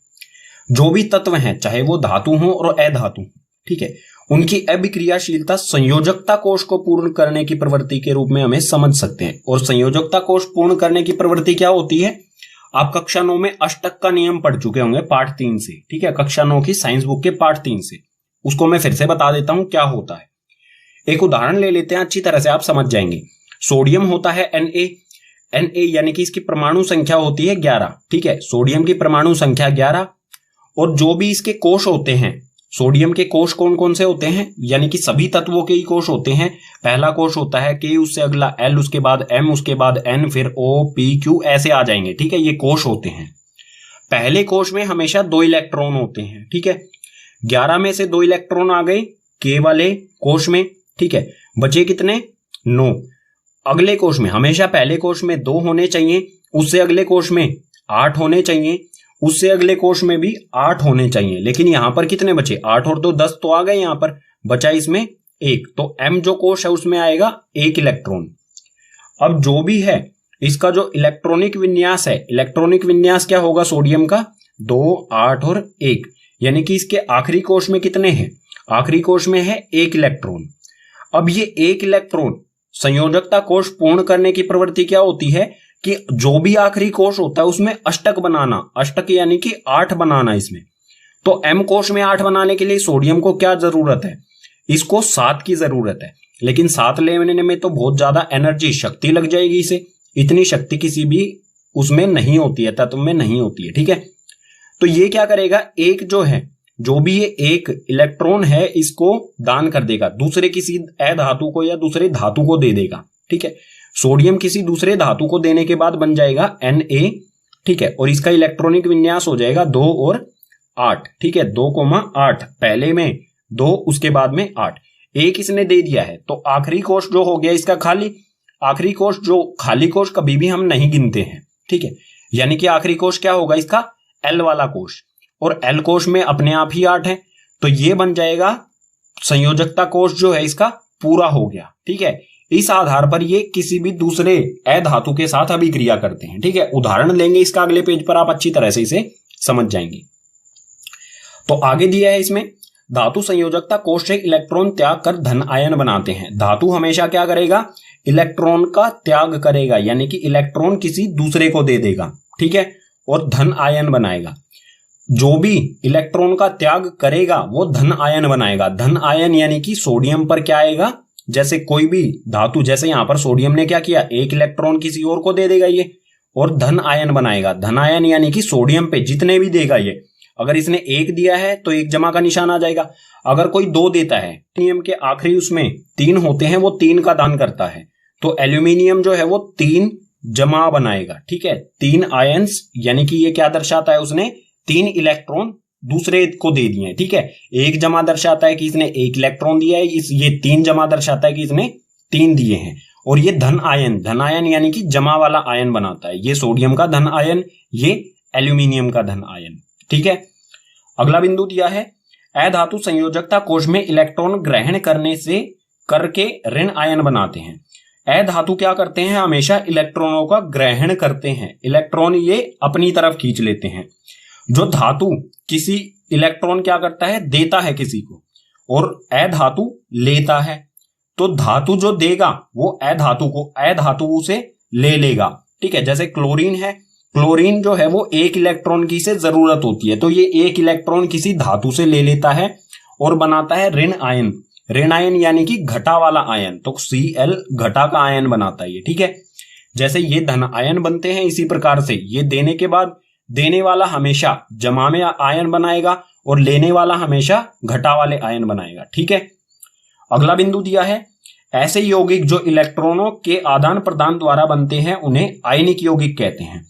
जो भी तत्व हैं चाहे वो धातु हो और अधातु, ठीक है, उनकी अभिक्रियाशीलता संयोजकता कोश को पूर्ण करने की प्रवृत्ति के रूप में हमें समझ सकते हैं। और संयोजकता कोश पूर्ण करने की प्रवृत्ति क्या होती है, आप कक्षा 9 में अष्टक का नियम पढ़ चुके होंगे पाठ 3 से। ठीक है, कक्षा 9 की साइंस बुक के पाठ 3 से, उसको मैं फिर से बता देता हूं क्या होता है। एक उदाहरण ले लेते हैं, अच्छी तरह से आप समझ जाएंगे। सोडियम होता है Na यानी कि इसकी परमाणु संख्या होती है 11। ठीक है, सोडियम की परमाणु संख्या 11, और जो भी इसके कोश होते हैं, सोडियम के कोश कौन कौन से होते हैं, यानी कि सभी तत्वों के ही कोश होते हैं। पहला कोश होता है K, उससे अगला L, उसके बाद M, उसके बाद N, फिर O, P, Q ऐसे आ जाएंगे। ठीक है, ये कोश होते हैं। पहले कोश में हमेशा 2 इलेक्ट्रॉन होते हैं। ठीक है, 11 में से 2 इलेक्ट्रॉन आ गए K वाले कोश में। ठीक है, बचे कितने, 9। अगले कोश में हमेशा पहले कोश में 2 होने चाहिए, उससे अगले कोश में 8 होने चाहिए, उससे अगले कोश में भी 8 होने चाहिए। लेकिन यहां पर कितने बचे, 8 और 2 10 तो आ गए, यहां पर बचा इसमें 1। तो M जो कोश है उसमें आएगा 1 इलेक्ट्रॉन। अब जो भी है इसका जो इलेक्ट्रॉनिक विन्यास है, इलेक्ट्रॉनिक विन्यास क्या होगा सोडियम का, 2, 8 और 1, यानी कि इसके आखिरी कोश में कितने हैं, आखिरी कोश में है 1 इलेक्ट्रॉन। अब ये 1 इलेक्ट्रॉन संयोजकता कोश पूर्ण करने की प्रवृत्ति क्या होती है कि जो भी आखिरी कोश होता है उसमें अष्टक बनाना, अष्टक यानी कि 8 बनाना इसमें। तो M कोश में 8 बनाने के लिए सोडियम को क्या जरूरत है, इसको 7 की जरूरत है। लेकिन 7 लेने में तो बहुत ज्यादा एनर्जी, शक्ति लग जाएगी इसे, इतनी शक्ति किसी भी उसमें नहीं होती है, तत्व में नहीं होती है। ठीक है, तो ये क्या करेगा, एक जो है, जो भी ये 1 इलेक्ट्रॉन है इसको दान कर देगा, दूसरे किसी अधातु को या दूसरे धातु को दे देगा। ठीक है, सोडियम किसी दूसरे धातु को देने के बाद बन जाएगा Na। ठीक है, और इसका इलेक्ट्रॉनिक विन्यास हो जाएगा 2 और 8। ठीक है, 2,8, पहले में 2 उसके बाद में 8, 1 इसने दे दिया है। तो आखिरी कोश जो हो गया इसका खाली, आखिरी कोश जो खाली कोश कभी भी हम नहीं गिनते हैं। ठीक है, यानी कि आखिरी कोश क्या होगा इसका, L वाला कोश, और L कोश में अपने आप ही 8 है, तो ये बन जाएगा संयोजकता कोश जो है इसका पूरा हो गया। ठीक है, इस आधार पर ये किसी भी दूसरे अधातु के साथ अभिक्रिया करते हैं। ठीक है, उदाहरण लेंगे इसका अगले पेज पर, आप अच्छी तरह से इसे समझ जाएंगे। तो आगे दिया है इसमें, धातु संयोजकता कोश से इलेक्ट्रॉन त्याग कर धन आयन बनाते हैं। धातु हमेशा क्या करेगा, इलेक्ट्रॉन का त्याग करेगा, यानी कि इलेक्ट्रॉन किसी दूसरे को दे देगा, ठीक है, और धन आयन बनाएगा। जो भी इलेक्ट्रॉन का त्याग करेगा वो धन आयन बनाएगा। धन आयन यानी कि सोडियम पर क्या आएगा, जैसे कोई भी धातु, जैसे यहां पर सोडियम ने क्या किया, एक इलेक्ट्रॉन किसी और को दे देगा ये, और धन आयन बनाएगा। धन आयन यानी कि सोडियम पे जितने भी देगा ये, अगर इसने एक दिया है तो एक जमा का निशान आ जाएगा, अगर कोई दो देता है, एल्यूमिनियम के आखिरी उसमें 3 होते हैं, वो 3 का दान करता है, तो एल्यूमिनियम जो है वो 3 जमा बनाएगा, ठीक है, 3 आयंस, यानी कि ये क्या दर्शाता है, उसने 3 इलेक्ट्रॉन दूसरे को दे दिए हैं, ठीक है। एक जमा दर्शाता है कि इसने 1 इलेक्ट्रॉन दिया है, ये 3 जमा दर्शाता है कि इसने 3 दिए हैं, और ये धन आयन यानी कि जमा वाला आयन बनाता है। ये सोडियम का धन आयन, ये एल्यूमिनियम का धन आयन, ठीक है। अगला बिंदु दिया है, अधातु संयोजकता कोश में इलेक्ट्रॉन ग्रहण करने से करके ऋण आयन बनाते हैं। अधातु क्या करते हैं, हमेशा इलेक्ट्रॉनों का ग्रहण करते हैं, इलेक्ट्रॉन ये अपनी तरफ खींच लेते हैं। जो धातु किसी इलेक्ट्रॉन क्या करता है, देता है किसी को, और अधातु लेता है, तो धातु जो देगा वो अधातु से ले लेगा, ठीक है। जैसे क्लोरीन है, क्लोरीन जो है वो 1 इलेक्ट्रॉन की से जरूरत होती है, तो ये 1 इलेक्ट्रॉन किसी धातु से ले लेता है और बनाता है ऋण आयन। ऋण आयन यानी कि घटा वाला आयन, तो Cl घटा का आयन बनाता है ये, ठीक है। जैसे ये धन आयन बनते हैं, इसी प्रकार से ये देने के बाद देने वाला हमेशा जमा में आयन बनाएगा और लेने वाला हमेशा घटा वाले आयन बनाएगा, ठीक है। अगला बिंदु दिया है, ऐसे यौगिक जो इलेक्ट्रॉनों के आदान प्रदान द्वारा बनते हैं उन्हें आयनिक यौगिक कहते हैं।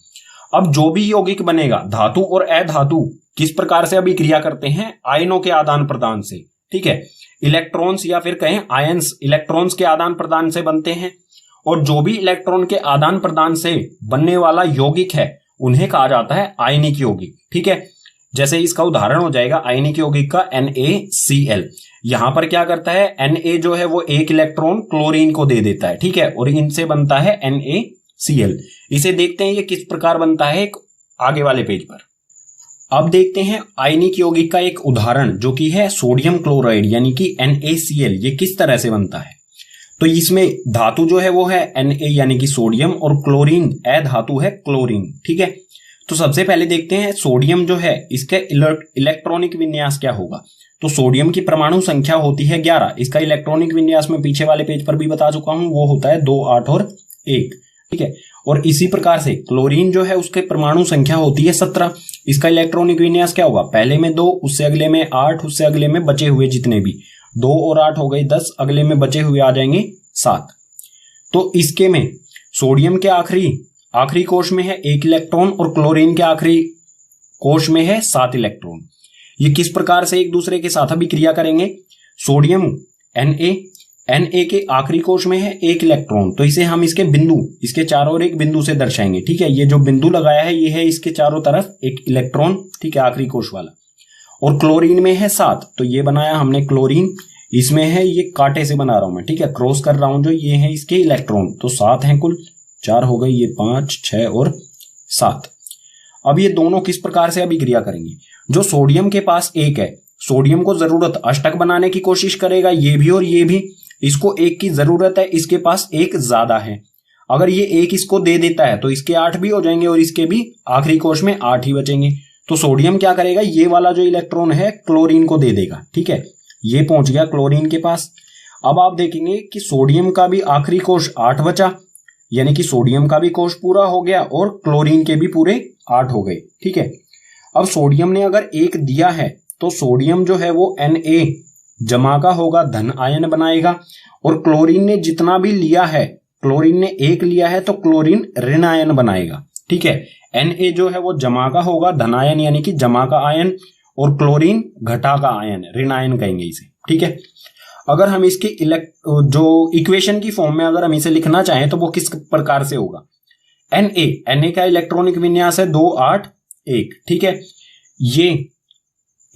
अब जो भी यौगिक बनेगा, धातु और अधातु किस प्रकार से अभिक्रिया करते हैं, आयनों के आदान प्रदान से, ठीक है। इलेक्ट्रॉन्स या फिर कहें आयंस इलेक्ट्रॉन्स के आदान प्रदान से बनते हैं, और जो भी इलेक्ट्रॉन के आदान प्रदान से बनने वाला यौगिक है उन्हें कहा जाता है आयनिक यौगिक, ठीक है। जैसे इसका उदाहरण हो जाएगा आयनिक यौगिक का NaCl। यहां पर क्या करता है, Na जो है वो 1 इलेक्ट्रॉन क्लोरीन को दे देता है, ठीक है, और इनसे बनता है NaCl। इसे देखते हैं ये किस प्रकार बनता है एक आगे वाले पेज पर। अब देखते हैं आयनिक यौगिक का एक उदाहरण, जो कि है सोडियम क्लोराइड यानी कि NaCl। ये किस तरह से बनता है, तो इसमें धातु जो है वो है Na यानी कि सोडियम, और क्लोरीन अधातु है क्लोरीन, ठीक है। तो सबसे पहले देखते हैं सोडियम जो है इसके इलेक्ट्रॉनिक विन्यास क्या होगा। तो सोडियम की परमाणु संख्या होती है 11, इसका इलेक्ट्रॉनिक विन्यास में पीछे वाले पेज पर भी बता चुका हूं, वो होता है 2, 8 और 1, ठीक है। और इसी प्रकार से क्लोरीन जो है उसके परमाणु संख्या होती है 17, इसका इलेक्ट्रॉनिक विन्यास क्या होगा, पहले में 2, उससे अगले में 8, उससे अगले में बचे हुए जितने भी 2 और 8 हो गए 10, अगले में बचे हुए आ जाएंगे 7। तो इसके में सोडियम के आखिरी कोश में है 1 इलेक्ट्रॉन और क्लोरीन के आखिरी कोश में है 7 इलेक्ट्रॉन। ये किस प्रकार से एक दूसरे के साथ अभिक्रिया करेंगे, सोडियम Na के आखिरी कोश में है 1 इलेक्ट्रॉन, तो इसे हम इसके चारों ओर एक बिंदु से दर्शाएंगे, ठीक है। ये जो बिंदु लगाया है ये है इसके चारों तरफ 1 इलेक्ट्रॉन, ठीक है, आखिरी कोश वाला। और क्लोरीन में है 7, तो ये बनाया हमने क्लोरीन, इसमें है, ये कांटे से बना रहा हूं मैं, ठीक है, क्रॉस कर रहा हूं जो ये है इसके इलेक्ट्रॉन, तो 7 हैं कुल, 4 हो गई, ये 5, 6 और 7। अब ये दोनों किस प्रकार से अभिक्रिया करेंगे, जो सोडियम के पास 1 है, सोडियम को जरूरत अष्टक बनाने की कोशिश करेगा, ये भी और ये भी, इसको 1 की जरूरत है, इसके पास 1 ज्यादा है, अगर ये 1 इसको दे देता है तो इसके 8 भी हो जाएंगे और इसके भी आखिरी कोश में 8 ही बचेंगे। तो सोडियम क्या करेगा, ये वाला जो इलेक्ट्रॉन है क्लोरीन को दे देगा, ठीक है, ये पहुंच गया क्लोरीन के पास। अब आप देखेंगे कि सोडियम का भी आखिरी कोश 8 बचा, यानी कि सोडियम का भी कोश पूरा हो गया और क्लोरीन के भी पूरे 8 हो गए, ठीक है। अब सोडियम ने अगर 1 दिया है तो सोडियम जो है वो Na जमा का होगा, धन आयन बनाएगा, और क्लोरीन ने जितना भी लिया है, क्लोरीन ने 1 लिया है तो क्लोरीन ऋण आयन बनाएगा, ठीक है। Na जो है वो जमा का होगा, धन आयन यानी कि जमा का आयन, और क्लोरीन घटा का आयन, ऋण आयन कहेंगे इसे, ठीक है। अगर हम इसके जो इक्वेशन की फॉर्म में अगर हम इसे लिखना चाहें तो वो किस प्रकार से होगा, Na का इलेक्ट्रॉनिक विन्यास है 2, 8, 1, ठीक है। ये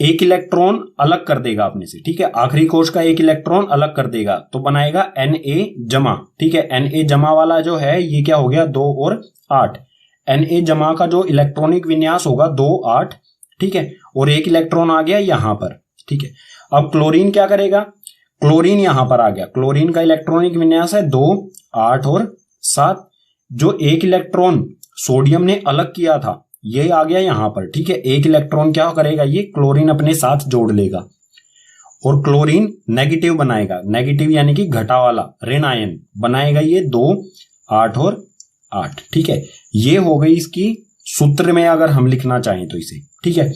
1 इलेक्ट्रॉन अलग कर देगा अपने से, ठीक है, आखिरी कोश का 1 इलेक्ट्रॉन अलग कर देगा तो बनाएगा Na जमा, ठीक है। Na जमा वाला जो है ये क्या हो गया, 2 और 8। Na जमा का जो इलेक्ट्रॉनिक विन्यास होगा 2, 8, ठीक है, और 1 इलेक्ट्रॉन आ गया यहां पर, ठीक है। अब क्लोरीन क्या करेगा, क्लोरीन यहां पर आ गया, क्लोरीन का इलेक्ट्रॉनिक विन्यास है 2, 8 और 7। जो एक इलेक्ट्रॉन सोडियम ने अलग किया था ये आ गया यहां पर, ठीक है। एक इलेक्ट्रॉन क्या करेगा, ये क्लोरीन अपने साथ जोड़ लेगा और क्लोरीन नेगेटिव बनाएगा, नेगेटिव यानी कि घटा वाला ऋण आयन बनाएगा ये 2, 8 और 8, ठीक है। ये हो गई इसकी सूत्र में अगर हम लिखना चाहें तो इसे, ठीक है।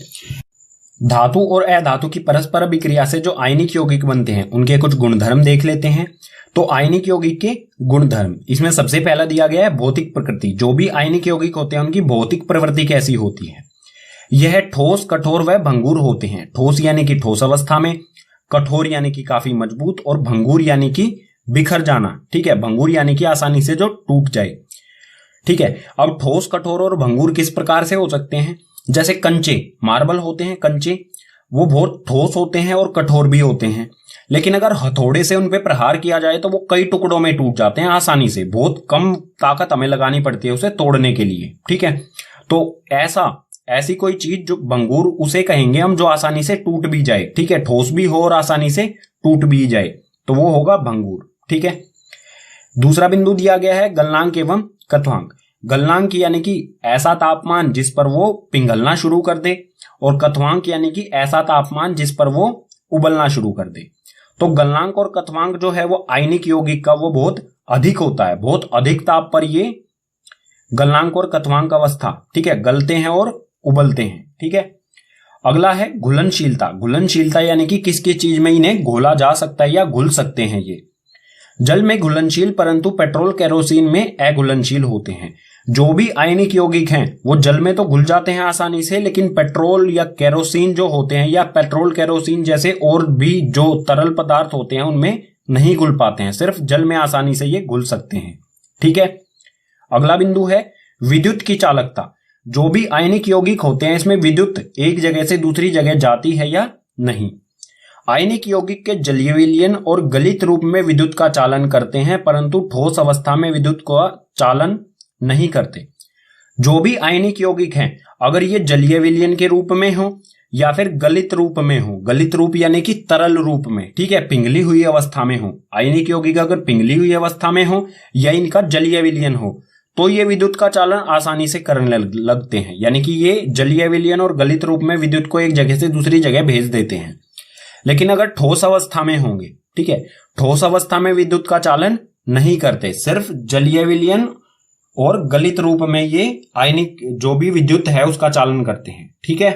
धातु और अधातु की परस्पर अभिक्रिया से जो आयनिक यौगिक बनते हैं उनके कुछ गुणधर्म देख लेते हैं। तो आयनिक यौगिक के गुणधर्म, इसमें सबसे पहला दिया गया है भौतिक प्रकृति। जो भी आयनिक यौगिक होते हैं उनकी भौतिक प्रवृत्ति कैसी होती है, यह ठोस, कठोर व भंगुर होते हैं। ठोस यानी कि ठोस अवस्था में, कठोर यानी कि काफी मजबूत, और भंगुर यानी कि बिखर जाना, ठीक है। भंगुर यानी कि आसानी से जो टूट जाए, ठीक है। अब ठोस, कठोर और भंगुर किस प्रकार से हो सकते हैं, जैसे कंचे, मार्बल होते हैं कंचे, वो बहुत ठोस होते हैं और कठोर भी होते हैं, लेकिन अगर हथौड़े से उन पे प्रहार किया जाए तो वो कई टुकड़ों में टूट जाते हैं आसानी से। बहुत कम ताकत हमें लगानी पड़ती है उसे तोड़ने के लिए, ठीक है। तो ऐसी कोई चीज जो भंगुर उसे कहेंगे हम, जो आसानी से टूट भी जाए, ठीक है। ठोस भी हो और आसानी से टूट भी जाए तो वो होगा भंगुर, ठीक है। दूसरा बिंदु दिया गया है गलनांक एवं कथवांक। गलनांक यानी कि ऐसा तापमान जिस पर वो पिघलना शुरू कर दे, और कथवांक यानी कि ऐसा तापमान जिस पर वो उबलना शुरू कर दे। तो गलनांक और कथवांक जो है वो आयनिक यौगिक का वो बहुत अधिक होता है, बहुत अधिक ताप पर ये गलनांक और कथवांक अवस्था, ठीक है, गलते हैं और उबलते हैं, ठीक है। अगला है घुलनशीलता। घुलनशीलता यानी कि किस किस चीज में इन्हें घोला जा सकता है या घुल सकते हैं ये। जल में घुलनशील, परंतु पेट्रोल केरोसिन में अघुलनशील होते हैं। जो भी आयनिक यौगिक हैं वो जल में तो घुल जाते हैं आसानी से, लेकिन पेट्रोल या केरोसिन जो होते हैं, या पेट्रोल केरोसिन जैसे और भी जो तरल पदार्थ होते हैं उनमें नहीं घुल पाते हैं, सिर्फ जल में आसानी से ये घुल सकते हैं, ठीक है। अगला बिंदु है विद्युत की चालकता। जो भी आयनिक यौगिक होते हैं इसमें विद्युत एक जगह से दूसरी जगह जाती है या नहीं। आयनिक यौगिक के जलीय विलयन और गलित रूप में विद्युत का चालन करते हैं, परंतु ठोस अवस्था में विद्युत का चालन नहीं करते। जो भी आयनिक यौगिक हैं अगर ये जलीय विलयन के रूप में हो या फिर गलित रूप में हो, गलित रूप यानी कि तरल रूप में, ठीक है, पिघली हुई अवस्था में हो, आयनिक यौगिक अगर पिघली हुई अवस्था में हो या इनका जलीय विलयन हो, तो ये विद्युत का चालन आसानी से करने लगते हैं, यानी कि ये जलीय विलयन और गलित रूप में विद्युत को एक जगह से दूसरी जगह भेज देते हैं। लेकिन अगर ठोस अवस्था में होंगे, ठीक है, ठोस अवस्था में विद्युत का चालन नहीं करते, सिर्फ जलीय विलयन और गलित रूप में ये आयनिक जो भी विद्युत है उसका चालन करते हैं, ठीक है।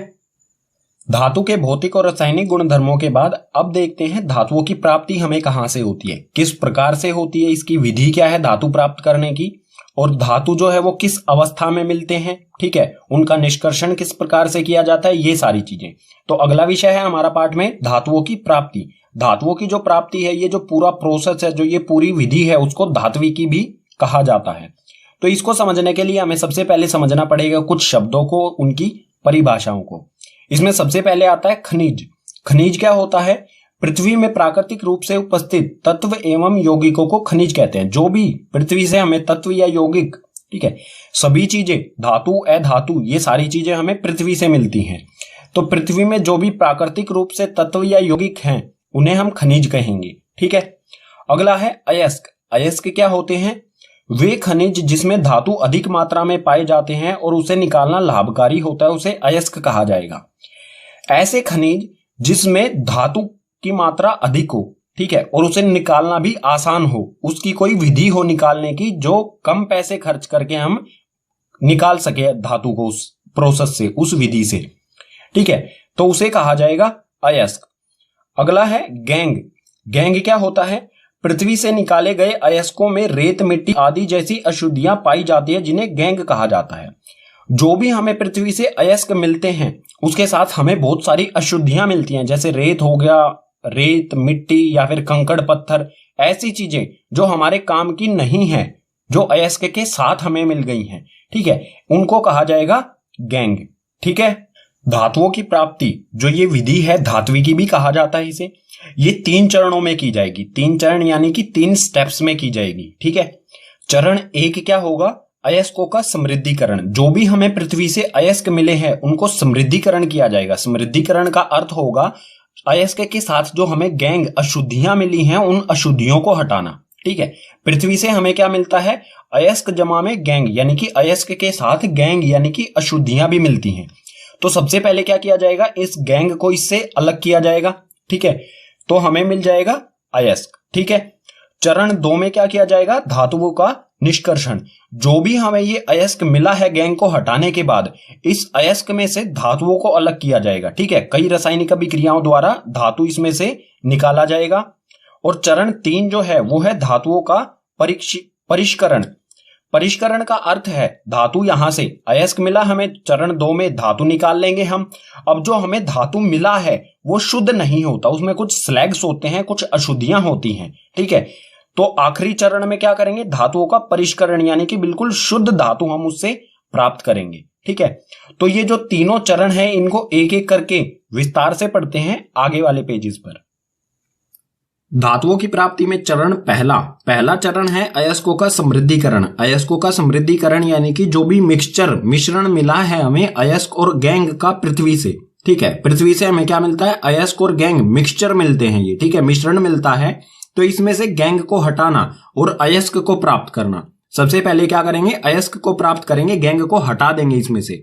धातु के भौतिक और रासायनिक गुणधर्मों के बाद अब देखते हैं धातुओं की प्राप्ति हमें कहां से होती है, किस प्रकार से होती है, इसकी विधि क्या है धातु प्राप्त करने की, और धातु जो है वो किस अवस्था में मिलते हैं, ठीक है, उनका निष्कर्षण किस प्रकार से किया जाता है, ये सारी चीजें। तो अगला विषय है हमारा पाठ में धातुओं की प्राप्ति। धातुओं की जो प्राप्ति है, ये जो पूरा प्रोसेस है, जो ये पूरी विधि है, उसको धात्विकी भी कहा जाता है। तो इसको समझने के लिए हमें सबसे पहले समझना पड़ेगा कुछ शब्दों को, उनकी परिभाषाओं को। इसमें सबसे पहले आता है खनिज। खनिज क्या होता है, पृथ्वी में प्राकृतिक रूप से उपस्थित तत्व एवं यौगिकों को खनिज कहते हैं। जो भी पृथ्वी से हमें तत्व या यौगिक, ठीक है, सभी चीजें, धातु अधातु, ये सारी चीजें हमें पृथ्वी से मिलती हैं। तो पृथ्वी में जो भी प्राकृतिक रूप से तत्व या यौगिक हैं उन्हें हम खनिज कहेंगे, ठीक है। अगला है अयस्क। अयस्क क्या होते हैं, वे खनिज जिसमें धातु अधिक मात्रा में पाए जाते हैं और उसे निकालना लाभकारी होता है, उसे अयस्क कहा जाएगा। ऐसे खनिज जिसमें धातु की मात्रा अधिक हो, ठीक है, और उसे निकालना भी आसान हो, उसकी कोई विधि हो निकालने की, जो कम पैसे खर्च करके हम निकाल सके धातु को उस प्रोसेस से, उस विधि से, ठीक है, तो उसे कहा जाएगा अयस्क। अगला है गैंग। गैंग क्या होता है, पृथ्वी से निकाले गए अयस्कों में रेत, मिट्टी आदि जैसी अशुद्धियां पाई जाती है, जिन्हें गैंग कहा जाता है। जो भी हमें पृथ्वी से अयस्क मिलते हैं उसके साथ हमें बहुत सारी अशुद्धियां मिलती हैं, जैसे रेत हो गया, रेत, मिट्टी या फिर कंकड़ पत्थर, ऐसी चीजें जो हमारे काम की नहीं है, जो अयस्क के साथ हमें मिल गई हैं, ठीक है, उनको कहा जाएगा गैंग, ठीक है। धातुओं की प्राप्ति जो ये विधि है धात्विकी भी कहा जाता है इसे, ये 3 चरणों में की जाएगी। 3 चरण यानी कि 3 स्टेप्स में की जाएगी, ठीक है। चरण 1 क्या होगा, अयस्कों का समृद्धिकरण। जो भी हमें पृथ्वी से अयस्क मिले हैं उनको समृद्धिकरण किया जाएगा। समृद्धिकरण का अर्थ होगा अयस्क के साथ जो हमें गैंग अशुद्धियां मिली हैं उन अशुद्धियों को हटाना। ठीक है, पृथ्वी से हमें क्या मिलता है, अयस्क जमा में गैंग, यानी कि अयस्क के साथ गैंग यानी कि अशुद्धियां भी मिलती हैं। तो सबसे पहले क्या किया जाएगा, इस गैंग को इससे अलग किया जाएगा। ठीक है, तो हमें मिल जाएगा अयस्क। ठीक है, चरण 2 में क्या किया जाएगा, धातुओं का निष्कर्षण। जो भी हमें ये अयस्क मिला है गैंग को हटाने के बाद, इस अयस्क में से धातुओं को अलग किया जाएगा। ठीक है, कई रासायनिक अभिक्रियाओं द्वारा धातु इसमें से निकाला जाएगा। और चरण 3 जो है वो है धातुओं का परिष्करण। परिष्करण का अर्थ है धातु, यहां से अयस्क मिला हमें, चरण 2 में धातु निकाल लेंगे हम। अब जो हमें धातु मिला है वो शुद्ध नहीं होता, उसमें कुछ स्लैग्स होते हैं, कुछ अशुद्धियां होती हैं। ठीक है, तो आखिरी चरण में क्या करेंगे, धातुओं का परिष्करण, यानी कि बिल्कुल शुद्ध धातु हम उससे प्राप्त करेंगे। ठीक है, तो ये जो तीनों चरण हैं इनको एक एक करके विस्तार से पढ़ते हैं आगे वाले पेजेस पर। धातुओं की प्राप्ति में चरण पहला चरण है अयस्कों का समृद्धिकरण। अयस्कों का समृद्धिकरण यानी कि जो भी मिश्रण मिला है हमें अयस्क और गैंग का पृथ्वी से। ठीक है, पृथ्वी से हमें क्या मिलता है, अयस्क और गैंग मिक्सचर मिलते हैं ये। ठीक है, मिश्रण मिलता है, तो इसमें से गैंग को हटाना और अयस्क को प्राप्त करना। सबसे पहले क्या करेंगे, अयस्क को प्राप्त करेंगे, गैंग को हटा देंगे इसमें से।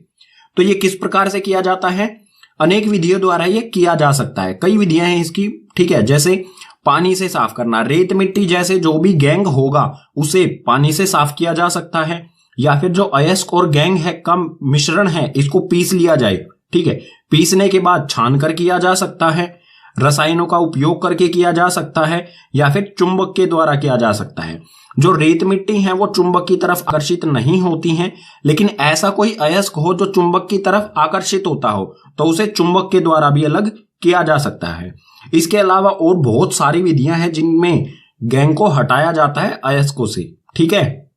तो ये किस प्रकार से किया जाता है, अनेक विधियों द्वारा ये किया जा सकता है, कई विधियां हैं इसकी। ठीक है, जैसे पानी से साफ करना, रेत मिट्टी जैसे जो भी गैंग होगा उसे पानी से साफ किया जा सकता है, या फिर जो अयस्क और गैंग है कम मिश्रण है इसको पीस लिया जाए। ठीक है, पीसने के बाद छान कर किया जा सकता है, रसायनों का उपयोग करके किया जा सकता है, या फिर चुंबक के द्वारा किया जा सकता है। जो रेत मिट्टी है वो चुंबक की तरफ आकर्षित नहीं होती हैं, लेकिन ऐसा कोई अयस्क हो जो चुंबक की तरफ आकर्षित होता हो तो उसे चुंबक के द्वारा भी अलग किया जा सकता है। इसके अलावा और बहुत सारी विधियां हैं जिनमें गैंग को हटाया जाता है अयस्कों से। ठीक है,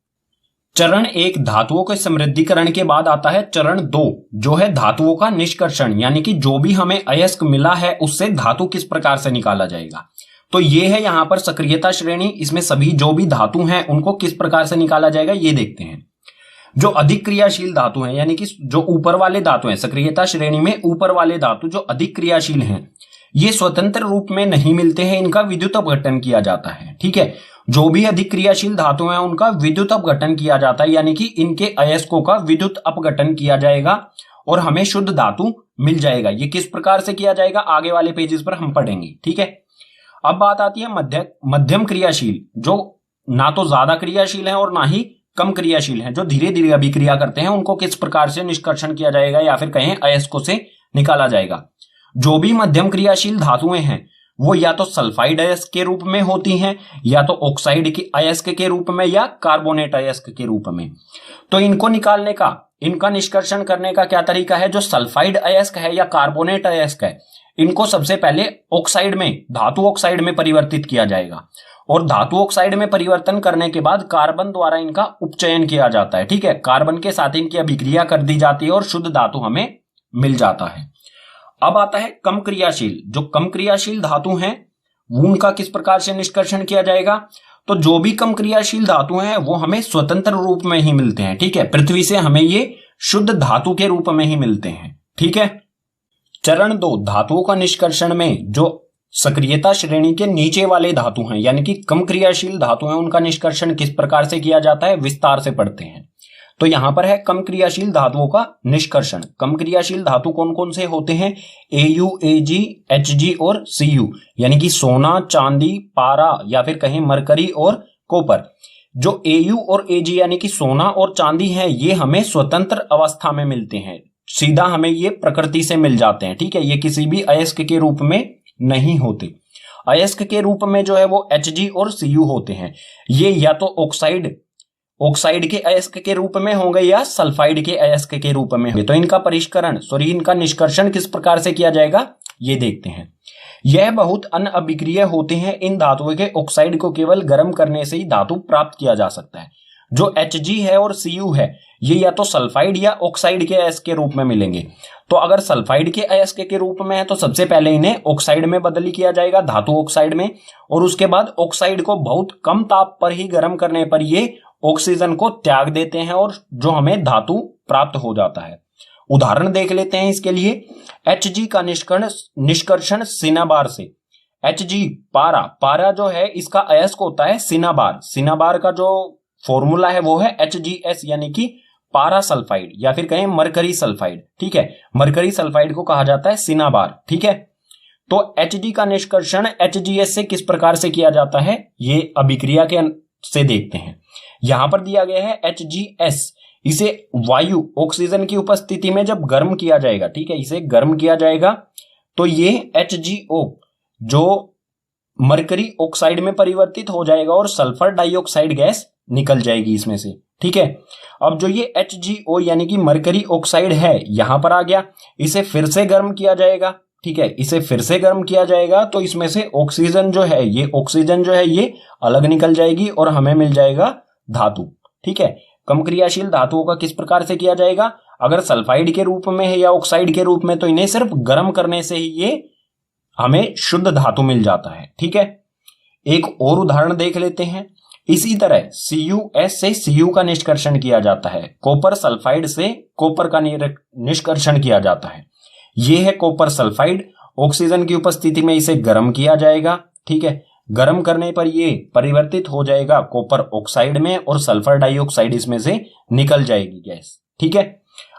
चरण 1 धातुओं के समृद्धिकरण के बाद आता है चरण 2 जो है धातुओं का निष्कर्षण, यानी कि जो भी हमें अयस्क मिला है उससे धातु किस प्रकार से निकाला जाएगा। तो ये है यहां पर सक्रियता श्रेणी, इसमें सभी जो भी धातु हैं उनको किस प्रकार से निकाला जाएगा ये देखते हैं। जो अधिक क्रियाशील धातु हैं, यानी कि जो ऊपर वाले धातु हैं, सक्रियता श्रेणी में ऊपर वाले धातु जो अधिक क्रियाशील हैं, ये स्वतंत्र रूप में नहीं मिलते हैं, इनका विद्युत अपघटन किया जाता है। ठीक है, जो भी अधिक क्रियाशील धातु हैं उनका विद्युत अपघटन किया जाता है, यानी कि इनके अयस्कों का विद्युत अपघटन किया जाएगा और हमें शुद्ध धातु मिल जाएगा। ये किस प्रकार से किया जाएगा आगे वाले पेजेस पर हम पढ़ेंगे। ठीक है, अब बात आती है मध्यम क्रियाशील, जो ना तो ज्यादा क्रियाशील है और ना ही कम क्रियाशील है, जो धीरे धीरे अभिक्रिया करते हैं, उनको किस प्रकार से निष्कर्षण किया जाएगा या फिर कहें अयस्कों से निकाला जाएगा। जो भी मध्यम क्रियाशील धातुएं हैं वो या तो सल्फाइड अयस्क के रूप में होती हैं, या तो ऑक्साइड के अयस्क के रूप में, या कार्बोनेट अयस्क के रूप में। तो इनको निकालने का, इनका निष्कर्षण करने का क्या तरीका है, जो सल्फाइड अयस्क है या कार्बोनेट अयस्क है इनको सबसे पहले ऑक्साइड में, धातु ऑक्साइड में परिवर्तित किया जाएगा, और धातु ऑक्साइड में परिवर्तन करने के बाद कार्बन द्वारा इनका उपचयन किया जाता है। ठीक है, कार्बन के साथ इनकी अभिक्रिया कर दी जाती है और शुद्ध धातु हमें मिल जाता है। अब आता है कम क्रियाशील। जो कम क्रियाशील धातु हैं उनका किस प्रकार से निष्कर्षण किया जाएगा, तो जो भी कम क्रियाशील धातु हैं वो हमें स्वतंत्र रूप में ही मिलते हैं। ठीक है, पृथ्वी से हमें ये शुद्ध धातु के रूप में ही मिलते हैं। ठीक है, चरण 2 धातुओं का निष्कर्षण में जो सक्रियता श्रेणी के नीचे वाले धातु हैं, यानी कि कम क्रियाशील धातु हैं, उनका निष्कर्षण किस प्रकार से किया जाता है विस्तार से पढ़ते हैं। तो यहां पर है कम क्रियाशील धातुओं का निष्कर्षण। कम क्रियाशील धातु कौन कौन से होते हैं, Au, Ag, Hg और Cu, यानी कि सोना, चांदी, पारा या फिर कहें मरकरी और कॉपर। जो Au और Ag यानी कि सोना और चांदी है ये हमें स्वतंत्र अवस्था में मिलते हैं, सीधा हमें ये प्रकृति से मिल जाते हैं। ठीक है, ये किसी भी अयस्क के रूप में नहीं होते। अयस्क के रूप में जो है वो Hg और Cu होते हैं। ये या तो ऑक्साइड के अयस्क के रूप में होंगे या सल्फाइड के अयस्क के रूप में होंगे। तो इनका निष्कर्षण किस प्रकार से किया जाएगा ये देखते हैं। यह बहुत अनअभिक्रिय होते हैं। इन धातुओं के ऑक्साइड को केवल गर्म करने से ही धातु प्राप्त किया जा सकता है। जो Hg है और Cu है ये या तो सल्फाइड या ऑक्साइड के अयस्क के रूप में मिलेंगे। तो अगर सल्फाइड के अयस्क के रूप में है तो सबसे पहले इन्हें ऑक्साइड में बदली किया जाएगा, धातु ऑक्साइड में, और उसके बाद ऑक्साइड को बहुत कम ताप पर ही गर्म करने पर ये ऑक्सीजन को त्याग देते हैं और जो हमें धातु प्राप्त हो जाता है। उदाहरण देख लेते हैं इसके लिए। Hg का निष्कर्षण सिनाबार से। Hg पारा जो है इसका अयस्क होता है सिनाबार। सिनाबार का जो फॉर्मूला है वो है HgS यानी कि पारा सल्फाइड या फिर कहें मरकरी सल्फाइड। ठीक है, मरकरी सल्फाइड को कहा जाता है सिनाबार। ठीक है, तो Hg का निष्कर्षण HgS से किस प्रकार से किया जाता है ये अभिक्रिया के से देखते हैं। यहां पर दिया गया है HgS, इसे वायु ऑक्सीजन की उपस्थिति में जब गर्म किया जाएगा, ठीक है, इसे गर्म किया जाएगा तो ये HgO जो मरकरी ऑक्साइड में परिवर्तित हो जाएगा और सल्फर डाइऑक्साइड गैस निकल जाएगी इसमें से। ठीक है, अब जो ये HgO यानी कि मरकरी ऑक्साइड है यहां पर आ गया, इसे फिर से गर्म किया जाएगा। ठीक है, इसे फिर से गर्म किया जाएगा तो इसमें से ऑक्सीजन जो है ये अलग निकल जाएगी और हमें मिल जाएगा धातु। ठीक है, कम क्रियाशील धातुओं का किस प्रकार से किया जाएगा, अगर सल्फाइड के रूप में है या ऑक्साइड के रूप में तो इन्हें सिर्फ गर्म करने से ही ये हमें शुद्ध धातु मिल जाता है। ठीक है, एक और उदाहरण देख लेते हैं। इसी तरह CuS से Cu का निष्कर्षण किया जाता है, कॉपर सल्फाइड से कॉपर का निष्कर्षण किया जाता है। ये है कॉपर सल्फाइड, ऑक्सीजन की उपस्थिति में इसे गर्म किया जाएगा। ठीक है, गर्म करने पर ये परिवर्तित हो जाएगा कॉपर ऑक्साइड में और सल्फर डाइऑक्साइड इसमें से निकल जाएगी गैस। ठीक है,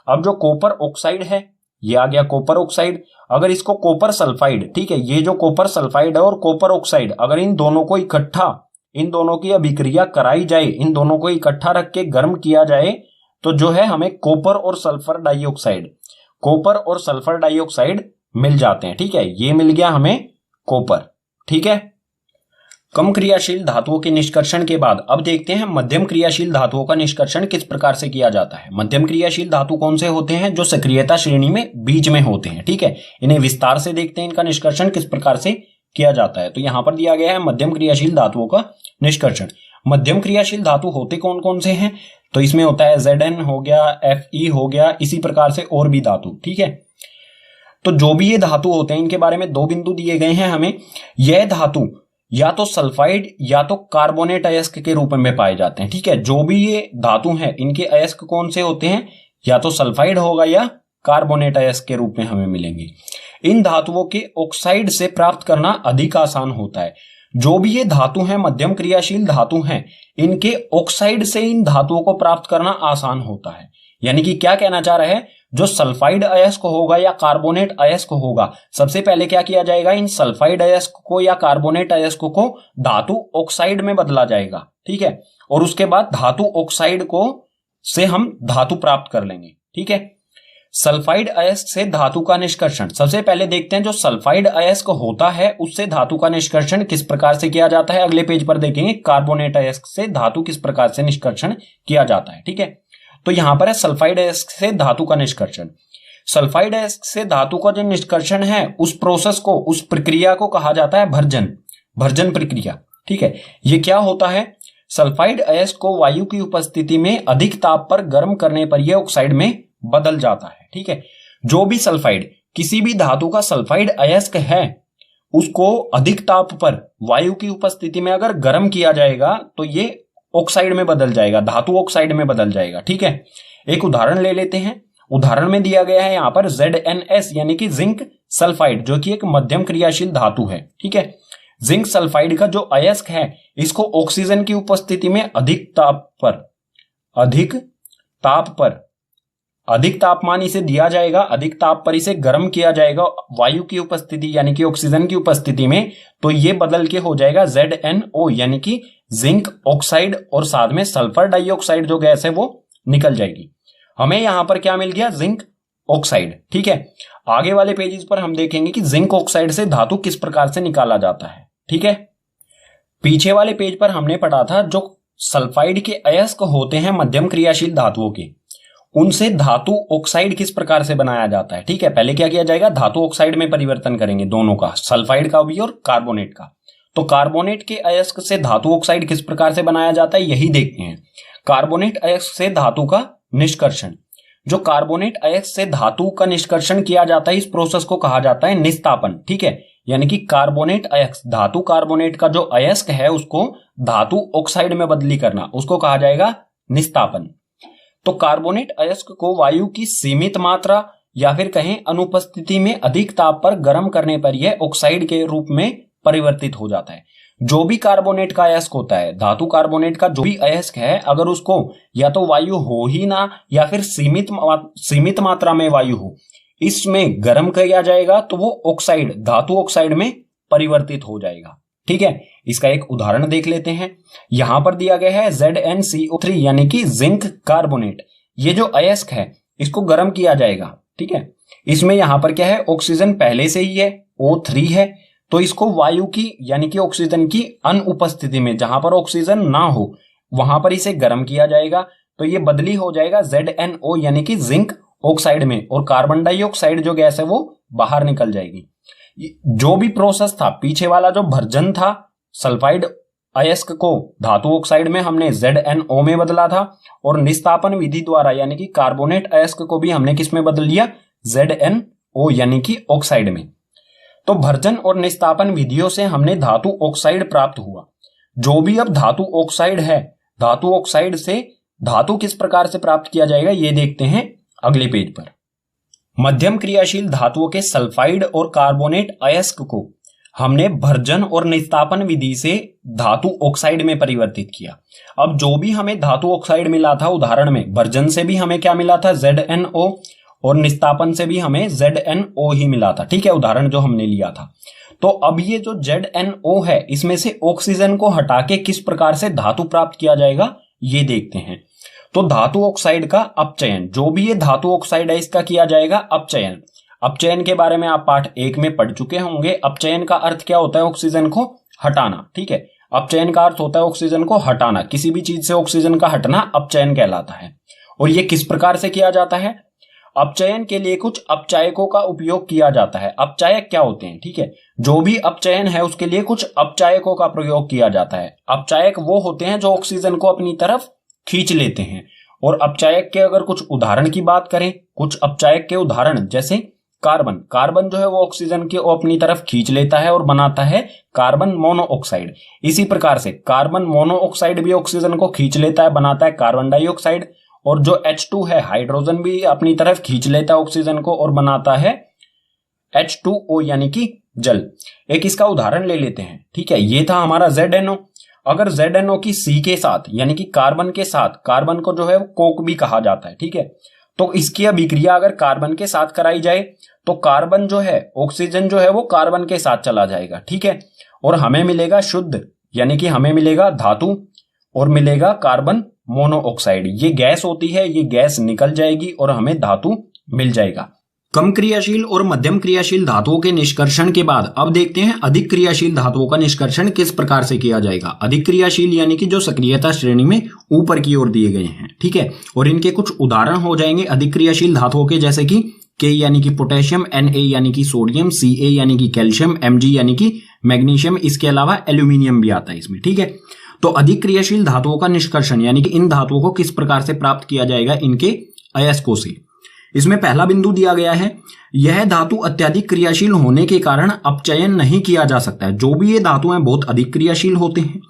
अब जो कॉपर ऑक्साइड है ये आ गया कॉपर ऑक्साइड। अगर इसको कॉपर सल्फाइड, ठीक है, ये जो कॉपर सल्फाइड है और कॉपर ऑक्साइड अगर इन दोनों को इकट्ठा, इन दोनों की अभिक्रिया कराई जाए, इन दोनों को इकट्ठा रख के गर्म किया जाए तो जो है हमें कॉपर और सल्फर डाइऑक्साइड मिल जाते हैं। ठीक है, ये मिल गया हमें कॉपर। ठीक है, कम क्रियाशील धातुओं के निष्कर्षण के बाद अब देखते हैं मध्यम क्रियाशील धातुओं का निष्कर्षण किस प्रकार से किया जाता है। मध्यम क्रियाशील धातु कौन से होते हैं, जो सक्रियता श्रेणी में बीच में होते हैं। ठीक है, इन्हें विस्तार से देखते हैं, इनका निष्कर्षण किस प्रकार से किया जाता है। तो यहां पर दिया गया है मध्यम क्रियाशील धातुओं का निष्कर्षण। मध्यम क्रियाशील धातु होते कौन कौन से हैं, तो इसमें होता है Zn हो गया, Fe हो गया, इसी प्रकार से और भी धातु। ठीक है, तो जो भी ये धातु होते हैं इनके बारे में दो बिंदु दिए गए हैं हमें। यह धातु या तो सल्फाइड या तो कार्बोनेट अयस्क के रूप में पाए जाते हैं। ठीक है, जो भी ये धातु हैं इनके अयस्क कौन से होते हैं, या तो सल्फाइड होगा या कार्बोनेट अयस्क के रूप में हमें मिलेंगे। इन धातुओं के ऑक्साइड से प्राप्त करना अधिक आसान होता है। जो भी ये धातु हैं मध्यम क्रियाशील धातु हैं, इनके ऑक्साइड से इन धातुओं को प्राप्त करना आसान होता है। यानी कि क्या कहना चाह रहा है, जो सल्फाइड अयस्क होगा या कार्बोनेट अयस्क होगा, सबसे पहले क्या किया जाएगा, इन सल्फाइड अयस्क को या कार्बोनेट अयस्क को धातु ऑक्साइड में बदला जाएगा। ठीक है, और उसके बाद धातु ऑक्साइड को से हम धातु प्राप्त कर लेंगे। ठीक है, सल्फाइड अयस्क से धातु का निष्कर्षण सबसे पहले देखते हैं। जो सल्फाइड अयस्क होता है उससे धातु का निष्कर्षण किस प्रकार से किया जाता है, अगले पेज पर देखेंगे कार्बोनेट अयस्क से धातु किस प्रकार से निष्कर्षण किया जाता है। ठीक है, तो यहां पर है सल्फाइड अयस्क से धातु का निष्कर्षण। सल्फाइड अयस्क से धातु का जो निष्कर्षण है उस प्रोसेस को, उस प्रक्रिया को कहा जाता है भर्जन प्रक्रिया। ठीक है, ये क्या होता है, सल्फाइड अयस्क को वायु की उपस्थिति में अधिक ताप पर गर्म करने पर यह ऑक्साइड में बदल जाता है। ठीक है, जो भी सल्फाइड, किसी भी धातु का सल्फाइड अयस्क है उसको अधिक ताप पर वायु की उपस्थिति में अगर गर्म किया जाएगा तो ये ऑक्साइड में बदल जाएगा, धातु ऑक्साइड में बदल जाएगा। ठीक है, एक उदाहरण ले लेते हैं। उदाहरण में दिया गया है यहां पर ZnS यानी कि जिंक सल्फाइड, जो कि एक मध्यम क्रियाशील धातु है। ठीक है, जिंक सल्फाइड का जो अयस्क है इसको ऑक्सीजन की उपस्थिति में अधिक तापमान इसे दिया जाएगा, अधिक ताप पर इसे गर्म किया जाएगा वायु की उपस्थिति यानी कि ऑक्सीजन की उपस्थिति में, तो ये बदल के हो जाएगा ZnO यानी कि जिंक ऑक्साइड, और साथ में सल्फर डाइऑक्साइड जो गैस है वो निकल जाएगी। हमें यहां पर क्या मिल गया, जिंक ऑक्साइड। ठीक है, आगे वाले पेजेस पर हम देखेंगे कि जिंक ऑक्साइड से धातु किस प्रकार से निकाला जाता है। ठीक है, पीछे वाले पेज पर हमने पढ़ा था जो सल्फाइड के अयस्क होते हैं मध्यम क्रियाशील धातुओं के, उनसे धातु ऑक्साइड किस प्रकार से बनाया जाता है। ठीक है, पहले क्या किया जाएगा, धातु ऑक्साइड में परिवर्तन करेंगे दोनों का, सल्फाइड का भी और कार्बोनेट का। तो कार्बोनेट के अयस्क से धातु ऑक्साइड किस प्रकार से बनाया जाता है यही देखते हैं। कार्बोनेट अयस्क से धातु का निष्कर्षण। जो कार्बोनेट अयस्क से धातु का निष्कर्षण किया जाता है इस प्रोसेस को कहा जाता है निस्तापन। ठीक है, यानी कि कार्बोनेट अयस्क, धातु कार्बोनेट का जो अयस्क है उसको धातु ऑक्साइड में बदली करना, उसको कहा जाएगा निस्तापन। तो कार्बोनेट अयस्क को वायु की सीमित मात्रा या फिर कहें अनुपस्थिति में अधिक ताप पर गर्म करने पर यह ऑक्साइड के रूप में परिवर्तित हो जाता है। जो भी कार्बोनेट का अयस्क होता है, धातु कार्बोनेट का जो भी अयस्क है, अगर उसको या तो वायु हो ही ना या फिर सीमित मात्रा में वायु हो, इसमें गर्म किया जाएगा तो वो ऑक्साइड, धातु ऑक्साइड में परिवर्तित हो जाएगा। ठीक है, इसका एक उदाहरण देख लेते हैं। यहां पर दिया गया है ZnCO3 यानी कि जिंक कार्बोनेट। ये जो अयस्क है इसको गर्म किया जाएगा। ठीक है, इसमें यहां पर क्या है, ऑक्सीजन पहले से ही है, O3 है, तो इसको वायु की यानी कि ऑक्सीजन की अनुपस्थिति में, जहां पर ऑक्सीजन ना हो वहां पर इसे गर्म किया जाएगा तो ये बदली हो जाएगा ZnO यानी कि जिंक ऑक्साइड में, और कार्बन डाइऑक्साइड जो गैस है वो बाहर निकल जाएगी। जो भी प्रोसेस था पीछे वाला, जो भर्जन था सल्फाइड अयस्क को धातु ऑक्साइड में हमने ZnO में बदला था, और निस्तापन विधि द्वारा यानी कि कार्बोनेट अयस्क को भी हमने किस में बदल लिया, ZnO यानी कि ऑक्साइड में। तो भर्जन और निस्तापन विधियों से हमने धातु ऑक्साइड प्राप्त हुआ। जो भी अब धातु ऑक्साइड है, धातु ऑक्साइड से धातु किस प्रकार से प्राप्त किया जाएगा ये देखते हैं अगले पेज पर। मध्यम क्रियाशील धातुओं के सल्फाइड और कार्बोनेट अयस्क को हमने भर्जन और निस्तापन विधि से धातु ऑक्साइड में परिवर्तित किया। अब जो भी हमें धातु ऑक्साइड मिला था उदाहरण में, भर्जन से भी हमें क्या मिला था, ZnO, और निस्तापन से भी हमें ZnO ही मिला था। ठीक है, उदाहरण जो हमने लिया था। तो अब ये जो ZnO है इसमें से ऑक्सीजन को हटा के किस प्रकार से धातु प्राप्त किया जाएगा ये देखते हैं। तो धातु ऑक्साइड का अपचयन, जो भी ये धातु ऑक्साइड है इसका किया जाएगा अपचयन। अपचयन के बारे में आप पाठ 1 में पढ़ चुके होंगे। अपचयन का अर्थ क्या होता है, ऑक्सीजन को हटाना। ठीक है, अपचयन का अर्थ होता है ऑक्सीजन को हटाना, किसी भी चीज से ऑक्सीजन का हटना अपचयन कहलाता है। और ये किस प्रकार से किया जाता है, अपचयन के लिए कुछ अपचायकों का उपयोग किया जाता है। अपचायक क्या होते हैं, ठीक है, जो भी अपचयन है उसके लिए कुछ अपचायकों का प्रयोग किया जाता है। अपचायक वो होते हैं जो ऑक्सीजन को अपनी तरफ खींच लेते हैं। और अपचायक के अगर कुछ उदाहरण की बात करें, कुछ अपचायक के उदाहरण जैसे कार्बन, कार्बन जो है वो ऑक्सीजन को अपनी तरफ खींच लेता है और बनाता है कार्बन मोनोऑक्साइड। इसी प्रकार से कार्बन मोनोऑक्साइड भी ऑक्सीजन को खींच लेता है, बनाता है कार्बन डाइऑक्साइड। और जो H2 है, हाइड्रोजन भी अपनी तरफ खींच लेता है ऑक्सीजन को और बनाता है H2O यानी कि जल। एक इसका उदाहरण ले लेते हैं। ठीक है, ये था हमारा ZnO। अगर ZnO की C के साथ यानी कि कार्बन के साथ, कार्बन को जो है वो कोक भी कहा जाता है। ठीक है, तो इसकी अभिक्रिया अगर कार्बन के साथ कराई जाए तो कार्बन जो है, ऑक्सीजन जो है वो कार्बन के साथ चला जाएगा। ठीक है, और हमें मिलेगा शुद्ध यानी कि हमें मिलेगा धातु और मिलेगा कार्बन मोनोऑक्साइड। ये गैस होती है, ये गैस निकल जाएगी और हमें धातु मिल जाएगा। कम क्रियाशील और मध्यम क्रियाशील धातुओं के निष्कर्षण के बाद अब देखते हैं अधिक क्रियाशील धातुओं का निष्कर्षण किस प्रकार से किया जाएगा। अधिक क्रियाशील यानी कि जो सक्रियता श्रेणी में ऊपर की ओर दिए गए हैं। ठीक है, और इनके कुछ उदाहरण हो जाएंगे अधिक क्रियाशील धातुओं के, जैसे कि K यानी कि पोटेशियम, Na यानी कि सोडियम, Ca यानी कि कैल्शियम, Mg यानी कि मैग्नीशियम, इसके अलावा एल्यूमिनियम भी आता है इसमें। ठीक है, तो अधिक क्रियाशील धातुओं का निष्कर्षण यानी कि इन धातुओं को किस प्रकार से प्राप्त किया जाएगा इनके अयस्कों से। इसमें पहला बिंदु दिया गया है, यह धातु अत्यधिक क्रियाशील होने के कारण अपचयन नहीं किया जा सकता है। जो भी ये धातु हैं बहुत अधिक क्रियाशील होते हैं,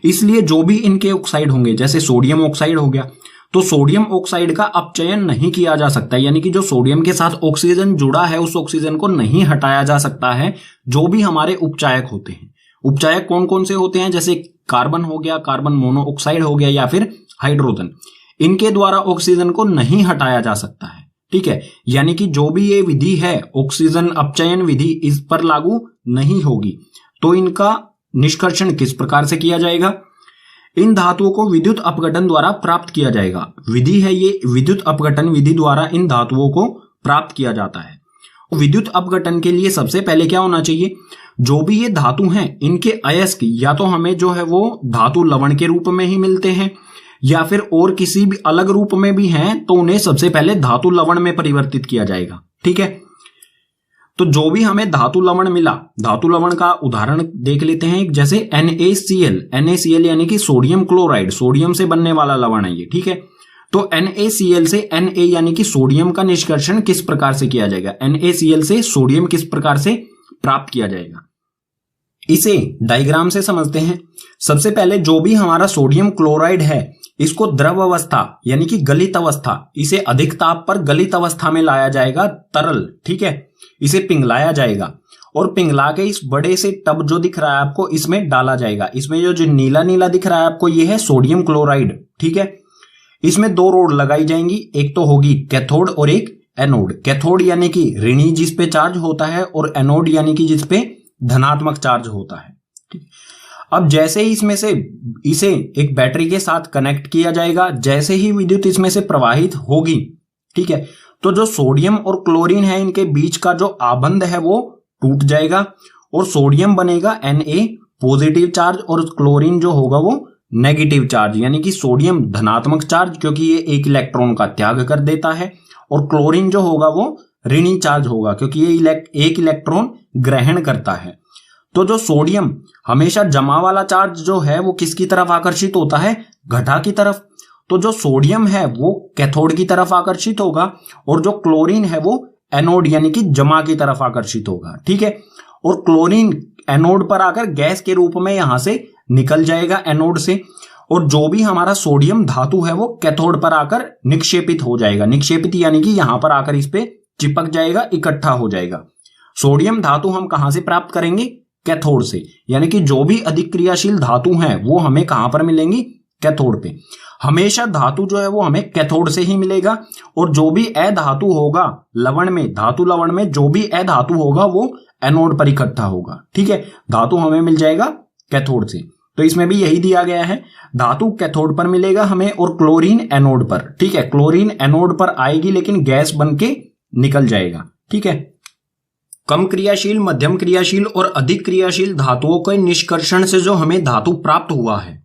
इसलिए जो भी इनके ऑक्साइड होंगे, जैसे सोडियम ऑक्साइड हो गया, तो सोडियम ऑक्साइड का अपचयन नहीं किया जा सकता, यानी कि जो सोडियम के साथ ऑक्सीजन जुड़ा है उस ऑक्सीजन को नहीं हटाया जा सकता है। जो भी हमारे उपचायक होते हैं, उपचायक कौन कौन से होते हैं, जैसे कार्बन हो गया, कार्बन मोनोऑक्साइड हो गया, या फिर हाइड्रोजन, इनके द्वारा ऑक्सीजन को नहीं हटाया जा सकता है। ठीक है, यानी कि जो भी ये विधि है ऑक्सीजन अपचयन विधि, इस पर लागू नहीं होगी। तो इनका निष्कर्षण किस प्रकार से किया जाएगा, इन धातुओं को विद्युत अपघटन द्वारा प्राप्त किया जाएगा। विधि है ये, विद्युत अपघटन विधि द्वारा इन धातुओं को प्राप्त किया जाता है। विद्युत अपघटन के लिए सबसे पहले क्या होना चाहिए, जो भी ये धातु हैं इनके अयस्क या तो हमें जो है वो धातु लवण के रूप में ही मिलते हैं, या फिर और किसी भी अलग रूप में भी हैं, तो उन्हें सबसे पहले धातु लवण में परिवर्तित किया जाएगा। ठीक है, तो जो भी हमें धातु लवण मिला, धातु लवण का उदाहरण देख लेते हैं, जैसे NaCl, NaCl यानी कि सोडियम क्लोराइड, सोडियम से बनने वाला लवण है ये। ठीक है, तो NaCl से Na यानी कि सोडियम का निष्कर्षण किस प्रकार से किया जाएगा, NaCl से सोडियम किस प्रकार से प्राप्त किया जाएगा, इसे डायग्राम से समझते हैं। सबसे पहले जो भी हमारा सोडियम क्लोराइड है इसको द्रव अवस्था यानी कि गलित अवस्था, इसे अधिक ताप पर गलित अवस्था में लाया जाएगा तरल, ठीक है। इसे पिघलाया जाएगा और पिघला के इस बड़े से टब जो दिख रहा है आपको इसमें डाला जाएगा। इसमें जो नीला नीला दिख रहा है आपको ये है सोडियम क्लोराइड, ठीक है। इसमें दो रोड लगाई जाएंगी, एक तो होगी कैथोड और एक एनोड। कैथोड यानी कि ऋणी जिस पे चार्ज होता है और एनोड यानी कि जिस पे धनात्मक चार्ज होता है, ठीक। अब जैसे ही इसमें से इसे एक बैटरी के साथ कनेक्ट किया जाएगा, जैसे ही विद्युत इसमें से प्रवाहित होगी, ठीक है, तो जो सोडियम और क्लोरीन है इनके बीच का जो आबंध है वो टूट जाएगा और सोडियम बनेगा Na पॉजिटिव चार्ज और क्लोरीन जो होगा वो नेगेटिव चार्ज, यानी कि सोडियम धनात्मक चार्ज क्योंकि ये एक इलेक्ट्रॉन का त्याग कर देता है, और क्लोरीन जो होगा वो ऋणी चार्ज होगा क्योंकि ये एक इलेक्ट्रॉन ग्रहण करता है। तो जो सोडियम हमेशा जमा वाला चार्ज जो है वो किसकी तरफ आकर्षित होता है? घटा की तरफ। तो जो सोडियम है वो कैथोड की तरफ आकर्षित होगा और जो क्लोरीन है वो एनोड यानी कि जमा की तरफ आकर्षित होगा, ठीक है। और क्लोरीन एनोड पर आकर गैस के रूप में यहां से निकल जाएगा एनोड से, और जो भी हमारा सोडियम धातु है वो कैथोड पर आकर निक्षेपित हो जाएगा। निक्षेपित यानी कि यहां पर आकर इस पे चिपक जाएगा, इकट्ठा हो जाएगा। सोडियम धातु हम कहां से प्राप्त करेंगे? कैथोड से, यानी कि जो भी अधिक क्रियाशील धातु हैं वो हमें कहां पर मिलेंगी? कैथोड पे। हमेशा धातु जो है वो हमें कैथोड से ही मिलेगा, और जो भी अधातु होगा लवण में, धातु लवण में जो भी अधातु होगा वो एनोड पर इकट्ठा होगा, ठीक है। धातु हमें मिल जाएगा कैथोड से। तो इसमें भी यही दिया गया है, धातु कैथोड पर मिलेगा हमें और क्लोरीन एनोड पर, ठीक है। क्लोरीन एनोड पर आएगी लेकिन गैस बन के निकल जाएगा, ठीक है। कम क्रियाशील, मध्यम क्रियाशील और अधिक क्रियाशील धातुओं के निष्कर्षण से जो हमें धातु प्राप्त हुआ है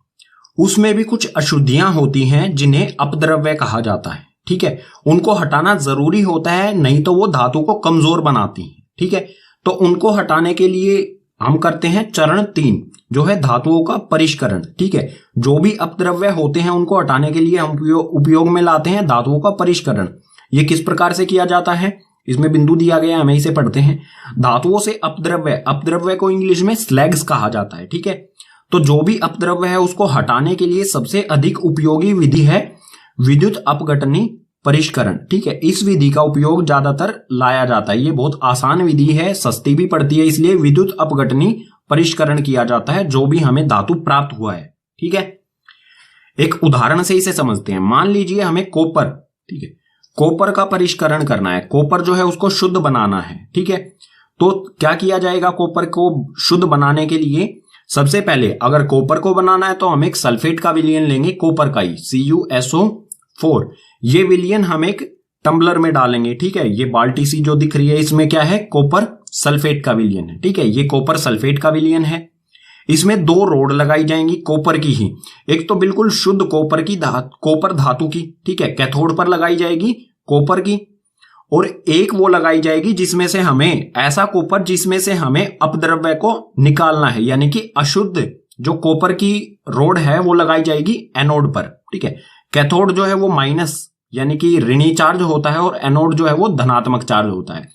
उसमें भी कुछ अशुद्धियां होती हैं जिन्हें अपद्रव्य कहा जाता है, ठीक है। उनको हटाना जरूरी होता है, नहीं तो वो धातु को कमजोर बनाती हैं, ठीक है। तो उनको हटाने के लिए हम करते हैं चरण 3 जो है धातुओं का परिष्करण, ठीक है। जो भी अपद्रव्य होते हैं उनको हटाने के लिए हम उपयोग में लाते हैं धातुओं का परिष्करण। ये किस प्रकार से किया जाता है? इसमें बिंदु दिया गया है, हमें इसे पढ़ते हैं। धातुओं से अपद्रव्य, अपद्रव्य को इंग्लिश में स्लैग्स कहा जाता है, ठीक है। तो जो भी अपद्रव्य है उसको हटाने के लिए सबसे अधिक उपयोगी विधि है विद्युत अपघटनी परिष्करण, ठीक है। इस विधि का उपयोग ज्यादातर लाया जाता है। ये बहुत आसान विधि है, सस्ती भी पड़ती है, इसलिए विद्युत अपघटनी परिष्करण किया जाता है जो भी हमें धातु प्राप्त हुआ है, ठीक है। एक उदाहरण से इसे समझते हैं। मान लीजिए हमें कॉपर, ठीक है, कॉपर का परिष्करण करना है। कॉपर जो है उसको शुद्ध बनाना है, ठीक है। तो क्या किया जाएगा? कॉपर को शुद्ध बनाने के लिए सबसे पहले अगर कॉपर को बनाना है तो हम एक सल्फेट का विलयन लेंगे, कॉपर का ही, CuSO4। ये विलयन हम एक टम्बलर में डालेंगे, ठीक है। ये बाल्टी सी जो दिख रही है इसमें क्या है? कॉपर सल्फेट का विलयन है, ठीक है। ये कॉपर सल्फेट का विलयन है। इसमें 2 रोड लगाई जाएंगी कॉपर की ही। एक तो बिल्कुल शुद्ध कॉपर की कॉपर धातु की, ठीक है, कैथोड पर लगाई जाएगी कॉपर की, और एक वो लगाई जाएगी जिसमें से हमें ऐसा कॉपर जिसमें से हमें अपद्रव्य को निकालना है, यानी कि अशुद्ध जो कॉपर की रोड है वो लगाई जाएगी एनोड पर, ठीक है। कैथोड जो है वो माइनस यानी कि ऋणी चार्ज होता है और एनोड जो है वो धनात्मक चार्ज होता है।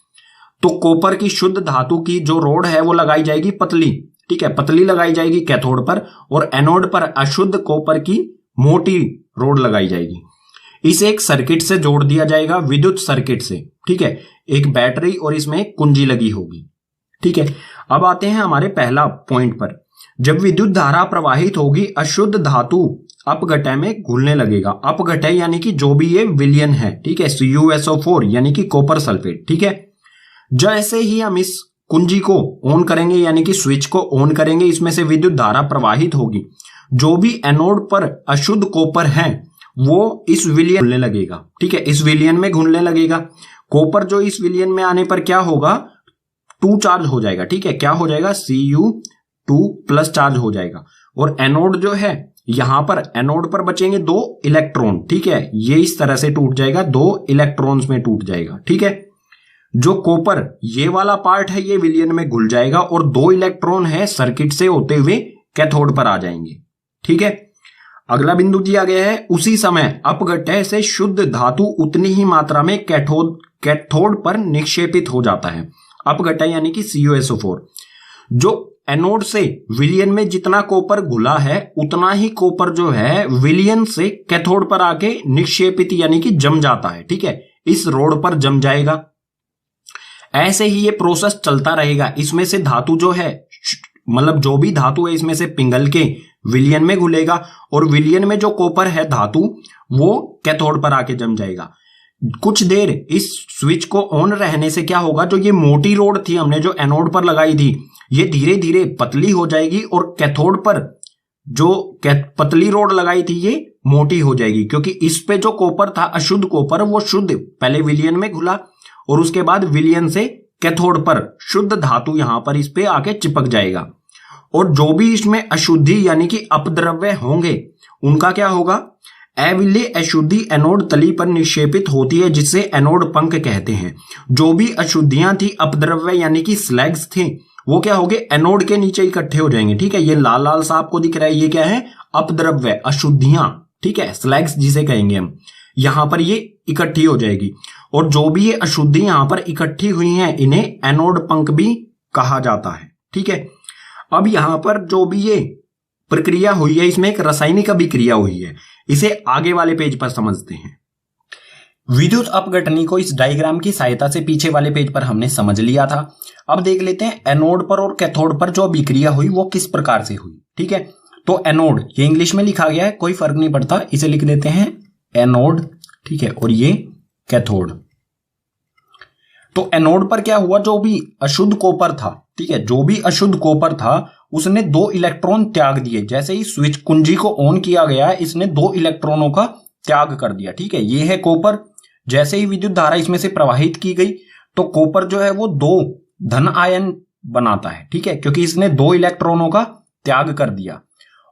तो कॉपर की शुद्ध धातु की जो रोड है वो लगाई जाएगी पतली, ठीक है, पतली लगाई जाएगी कैथोड पर, और एनोड पर अशुद्ध कॉपर की मोटी रोड लगाई जाएगी। इसे एक सर्किट से जोड़ दिया जाएगा, विद्युत सर्किट से, ठीक है। एक बैटरी और इसमें कुंजी लगी होगी, ठीक है। अब आते हैं हमारे पहला पॉइंट पर। जब विद्युत धारा प्रवाहित होगी अशुद्ध धातु अपघटय में घुलने लगेगा। अपघटय यानी कि जो भी ये विलयन है, ठीक है, CuSO4 यानी कि कॉपर सल्फेट, ठीक है। जैसे ही हम इस कुंजी को ऑन करेंगे यानी कि स्विच को ऑन करेंगे, इसमें से विद्युत धारा प्रवाहित होगी। जो भी एनोड पर अशुद्ध कॉपर है वो इस विलयन घुलने लगेगा, ठीक है, इस विलयन में घुलने लगेगा। कॉपर जो इस विलयन में आने पर क्या होगा? 2 चार्ज हो जाएगा, ठीक है। क्या हो जाएगा? Cu2+ चार्ज हो जाएगा। और एनोड जो है यहां पर एनोड पर बचेंगे 2 इलेक्ट्रॉन, ठीक है। ये इस तरह से टूट जाएगा, 2 इलेक्ट्रॉन्स में टूट जाएगा, ठीक है। जो कॉपर ये वाला पार्ट है ये विलयन में घुल जाएगा और 2 इलेक्ट्रॉन है सर्किट से होते हुए कैथोड पर आ जाएंगे, ठीक है। अगला बिंदु दिया गया है, उसी समय अपघटय से शुद्ध धातु उतनी ही मात्रा में कैथोड पर निक्षेपित हो जाता है। अपघटय यानी कि CuSO4। जो एनोड से विलयन में जितना कॉपर घुला है उतना ही कॉपर जो है विलयन से कैथोड पर आके निक्षेपित यानी कि जम जाता है। ठीक है, इस रोड पर जम जाएगा। ऐसे ही ये प्रोसेस चलता रहेगा। इसमें से धातु जो है, मतलब जो भी धातु है इसमें से पिघल के विलयन में घुलेगा और विलयन में जो कॉपर है धातु वो कैथोड पर आके जम जाएगा। कुछ देर इस स्विच को ऑन रहने से क्या होगा, जो ये मोटी रोड थी हमने जो एनोड पर लगाई थी ये धीरे धीरे पतली हो जाएगी और कैथोड पर जो पतली रोड लगाई थी ये मोटी हो जाएगी, क्योंकि इस पे जो कॉपर था अशुद्ध कॉपर वो शुद्ध पहले विलयन में घुला और उसके बाद विलयन से कैथोड पर शुद्ध धातु यहां पर इस पे आके चिपक जाएगा। और जो भी इसमें अशुद्धि यानी कि अपद्रव्य होंगे उनका क्या होगा, अविलेय अशुद्धि एनोड तली पर निक्षेपित होती है जिससे एनोड पंख कहते हैं। जो भी अशुद्धियां थी अपद्रव्य यानी कि स्लैग्स थे वो क्या हो गए, एनोड के नीचे इकट्ठे हो जाएंगे। ठीक है, ये लाल लाल सा आपको दिख रहा है, ये क्या है, अपद्रव्य अशुद्धियां। ठीक है, स्लैग्स जिसे कहेंगे हम, यहां पर ये इकट्ठी हो जाएगी और जो भी ये अशुद्धि यहां पर इकट्ठी हुई हैं इन्हें एनोड पंख भी कहा जाता है। ठीक है, अब यहां पर जो भी ये प्रक्रिया हुई है इसमें एक रासायनिक अभिक्रिया हुई है, इसे आगे वाले पेज पर समझते हैं। विद्युत अपघटनी को इस डायग्राम की सहायता से पीछे वाले पेज पर हमने समझ लिया था। अब देख लेते हैं एनोड पर और कैथोड पर जो अभिक्रिया हुई वो किस प्रकार से हुई। ठीक है, तो एनोड ये इंग्लिश में लिखा गया है, कोई फर्क नहीं पड़ता, इसे लिख देते हैं एनोड। ठीक है, और ये कैथोड। तो एनोड पर क्या हुआ, जो भी अशुद्ध कॉपर था, ठीक है, जो भी अशुद्ध कॉपर था उसने 2 इलेक्ट्रॉन त्याग दिए। जैसे ही स्विच कुंजी को ऑन किया गया इसने 2 इलेक्ट्रॉनों का त्याग कर दिया। ठीक है, ये है कॉपर। जैसे ही विद्युत धारा इसमें से प्रवाहित की गई तो कॉपर जो है वो 2 धन आयन बनाता है। ठीक है, क्योंकि इसने 2 इलेक्ट्रॉनों का त्याग कर दिया।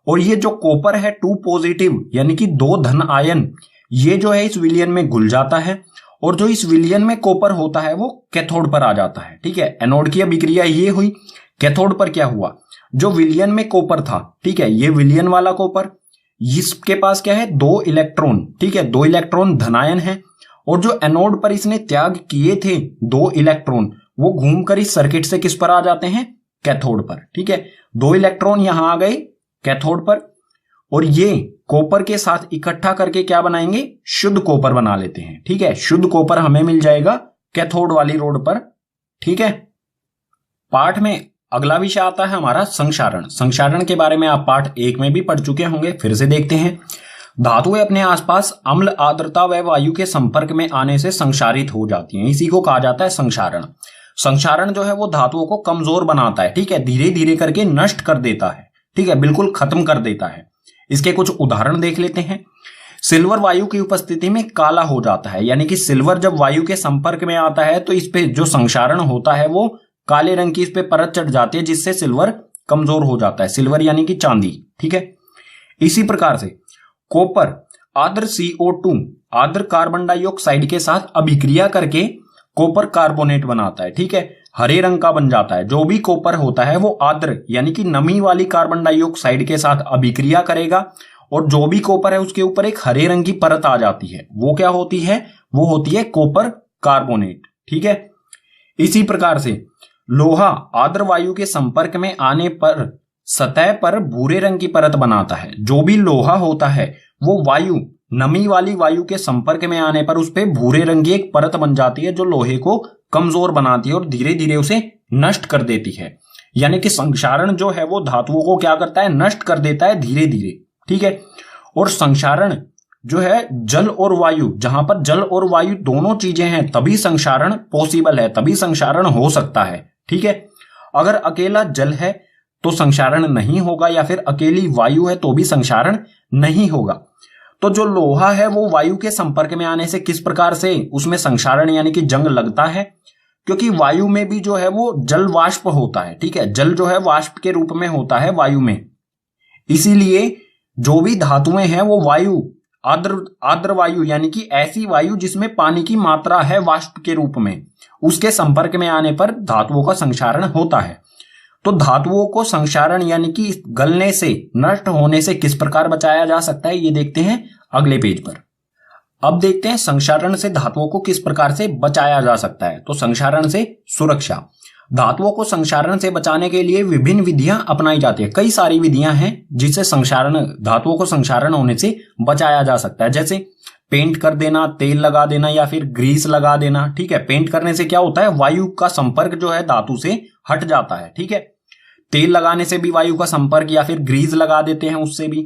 और ये जो कॉपर है 2 पॉजिटिव यानी कि 2 धन आयन, ये जो है इस विलयन में घुल जाता है और जो इस विलयन में कॉपर होता है वो कैथोड पर आ जाता है। ठीक है, एनोड की अभिक्रिया ये हुई। कैथोड पर क्या हुआ, जो विलयन में कॉपर था, ठीक है, ये विलयन वाला कॉपर, इसके पास क्या है, 2 इलेक्ट्रॉन। ठीक है, 2 इलेक्ट्रॉन धनायन है और जो एनोड पर इसने त्याग किए थे 2 इलेक्ट्रॉन वो घूमकर इस सर्किट से किस पर आ जाते हैं, कैथोड पर। ठीक है, 2 इलेक्ट्रॉन यहां आ गए कैथोड पर और ये कॉपर के साथ इकट्ठा करके क्या बनाएंगे, शुद्ध कॉपर बना लेते हैं। ठीक है, शुद्ध कॉपर हमें मिल जाएगा कैथोड वाली रोड पर। ठीक है, पाठ में अगला विषय आता है हमारा संक्षारण। संक्षारण के बारे में आप पाठ 1 में भी पढ़ चुके होंगे, फिर से देखते हैं। धातुएं अपने आसपास अम्ल, आर्द्रता व वायु के संपर्क में आने से संक्षारित हो जाती हैं, इसी को कहा जाता है संक्षारण। संक्षारण जो है वो धातुओं को कमजोर बनाता है। ठीक है, धीरे धीरे करके नष्ट कर देता है। ठीक है, बिल्कुल खत्म कर देता है। इसके कुछ उदाहरण देख लेते हैं। सिल्वर वायु की उपस्थिति में काला हो जाता है, यानी कि सिल्वर जब वायु के संपर्क में आता है तो इस पे जो संक्षारण होता है वो काले रंग की इस पे परत चढ़ जाती है जिससे सिल्वर कमजोर हो जाता है। सिल्वर यानी कि चांदी। ठीक है, इसी प्रकार से कॉपर आर्द्र CO2 आर्द्र कार्बन डाइऑक्साइड के साथ अभिक्रिया करके कॉपर कार्बोनेट बनाता है। ठीक है, हरे रंग का बन जाता है। जो भी कॉपर होता है वो आर्द्र यानी कि नमी वाली कार्बन डाइऑक्साइड के साथ अभिक्रिया करेगा और जो भी कॉपर है उसके ऊपर एक हरे रंग की परत आ जाती है, वो क्या होती है, वो होती है कॉपर कार्बोनेट। ठीक है, इसी प्रकार से लोहा आर्द्र वायु के संपर्क में आने पर सतह पर भूरे रंग की परत बनाता है। जो भी लोहा होता है वो वायु, नमी वाली वायु के संपर्क में आने पर उस पे भूरे रंग की एक परत बन जाती है जो लोहे को कमजोर बनाती है और धीरे धीरे उसे नष्ट कर देती है। यानी कि संक्षारण जो है वो धातुओं को क्या करता है, नष्ट कर देता है धीरे धीरे। ठीक है, और संक्षारण जो है जल और वायु, जहां पर जल और वायु दोनों चीजें हैं तभी संक्षारण पॉसिबल है, तभी संक्षारण हो सकता है। ठीक है, अगर अकेला जल है तो संक्षारण नहीं होगा या फिर अकेली वायु है तो भी संक्षारण नहीं होगा। तो जो लोहा है वो वायु के संपर्क में आने से किस प्रकार से उसमें संक्षारण यानी कि जंग लगता है, क्योंकि वायु में भी जो है वो जल वाष्प होता है। ठीक है, जल जो है वाष्प के रूप में होता है वायु में, इसीलिए जो भी धातुएं हैं वो वायु आर्द्र वायु यानी कि ऐसी वायु जिसमें पानी की मात्रा है वाष्प के रूप में, उसके संपर्क में आने पर धातुओं का संक्षारण होता है। तो धातुओं को संक्षारण यानी कि गलने से, नष्ट होने से किस प्रकार बचाया जा सकता है ये देखते हैं अगले पेज पर। अब देखते हैं संक्षारण से धातुओं को किस प्रकार से बचाया जा सकता है। तो संक्षारण से सुरक्षा, धातुओं को संक्षारण से बचाने के लिए विभिन्न विधियां अपनाई जाती है। कई सारी विधियां हैं जिससे धातुओं को संक्षारण होने से बचाया जा सकता है, जैसे पेंट कर देना, तेल लगा देना या फिर ग्रीस लगा देना। ठीक है, पेंट करने से क्या होता है, वायु का संपर्क जो है धातु से हट जाता है। ठीक है, तेल लगाने से भी वायु का संपर्क, या फिर ग्रीस लगा देते हैं उससे भी।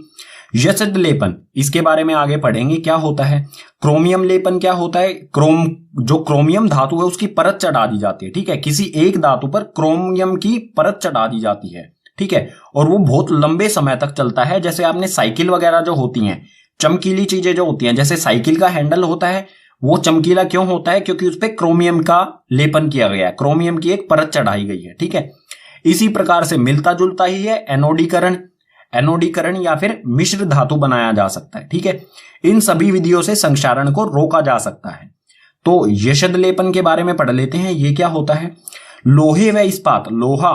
यशद लेपन, इसके बारे में आगे पढ़ेंगे क्या होता है। क्रोमियम लेपन क्या होता है, जो क्रोमियम धातु है उसकी परत चढ़ा दी जाती है। ठीक है, किसी एक धातु पर क्रोमियम की परत चढ़ा दी जाती है। ठीक है, और वो बहुत लंबे समय तक चलता है। जैसे आपने साइकिल वगैरह जो होती हैं, चमकीली चीजें जो होती हैं, जैसे साइकिल का हैंडल होता है, वो चमकीला क्यों होता है, क्योंकि उस पर क्रोमियम का लेपन किया गया है, क्रोमियम की एक परत चढ़ाई गई है। ठीक है, इसी प्रकार से मिलता जुलता ही है एनोडीकरण या फिर मिश्र धातु बनाया जा सकता है। ठीक है, इन सभी विधियों से संक्षारण को रोका जा सकता है। तो यशद लेपन के बारे में पढ़ लेते हैं। ये क्या होता है, लोहे व इस्पात, लोहा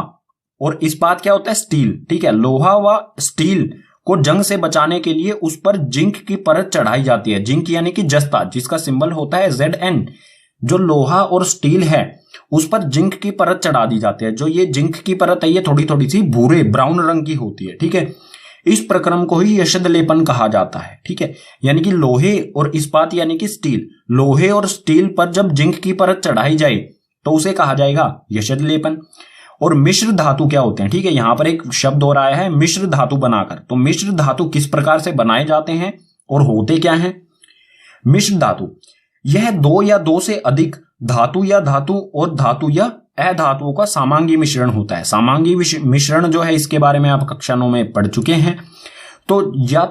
और इस्पात क्या होता है, स्टील। ठीक है, लोहा व स्टील को जंग से बचाने के लिए उस पर जिंक की परत चढ़ाई जाती है। जिंक यानी कि जस्ता, जिसका सिंबल होता है Zn। जो लोहा और स्टील है उस पर जिंक की परत चढ़ा दी जाती है। जो ये जिंक की परत है ये थोड़ी थोड़ी सी भूरे ब्राउन रंग की होती है। ठीक है, इस प्रक्रम को ही यशद लेपन कहा जाता है। ठीक है, यानी कि लोहे और इस्पात यानी कि स्टील, लोहे और स्टील पर जब जिंक की परत चढ़ाई जाए तो उसे कहा जाएगा यशद लेपन। और मिश्र धातु क्या होते हैं, ठीक है, यहां पर एक शब्द हो रहा है मिश्र धातु बनाकर। तो मिश्र धातु किस प्रकार से बनाए जाते हैं और होते क्या हैं। मिश्र धातु, यह दो या दो से अधिक धातु या धातु या अधातुओं का समांगी मिश्रण होता है। समांगी मिश्रण जो है इसके बारे में आप कक्षा 9 में पढ़ चुके हैं। तो या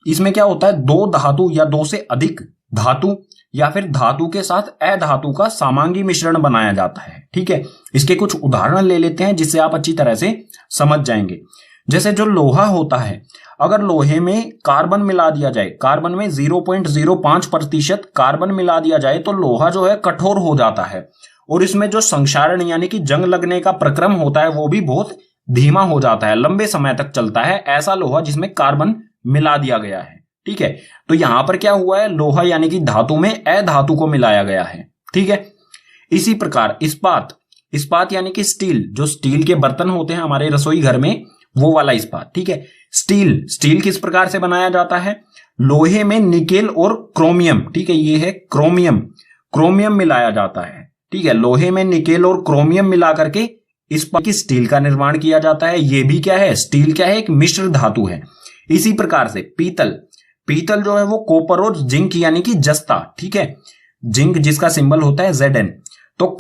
इसमें क्या होता है, दो धातु या दो से अधिक धातु या फिर धातु के साथ अधातु का समांगी मिश्रण बनाया जाता है। ठीक है, इसके कुछ उदाहरण ले लेते हैं जिससे आप अच्छी तरह से समझ जाएंगे। जैसे जो लोहा होता है, अगर लोहे में कार्बन मिला दिया जाए, कार्बन में 0.05% कार्बन मिला दिया जाए तो लोहा जो है कठोर हो जाता है और इसमें जो संक्षारण यानी कि जंग लगने का प्रक्रम होता है वो भी बहुत धीमा हो जाता है, लंबे समय तक चलता है ऐसा लोहा जिसमें कार्बन मिला दिया गया है। ठीक है, तो यहां पर क्या हुआ है, लोहा यानी कि धातु में अधातु को मिलाया गया है। ठीक है, इसी प्रकार इस्पात यानी कि स्टील, जो स्टील के बर्तन होते हैं हमारे रसोई घर में, वो वाला इस्पात। ठीक है, स्टील किस प्रकार से बनाया जाता है, लोहे में निकेल और क्रोमियम, ठीक है, ये है क्रोमियम मिलाया जाता है। ठीक है, लोहे में निकेल और क्रोमियम मिला करके इस्पात की स्टील का निर्माण किया जाता है। ये भी क्या है, स्टील क्या है, एक मिश्र धातु है। इसी प्रकार से पीतल जो है वो कॉपर और जिंक यानी कि जस्ता, ठीक है, जिंक जिसका सिंबल होता है Zn। तो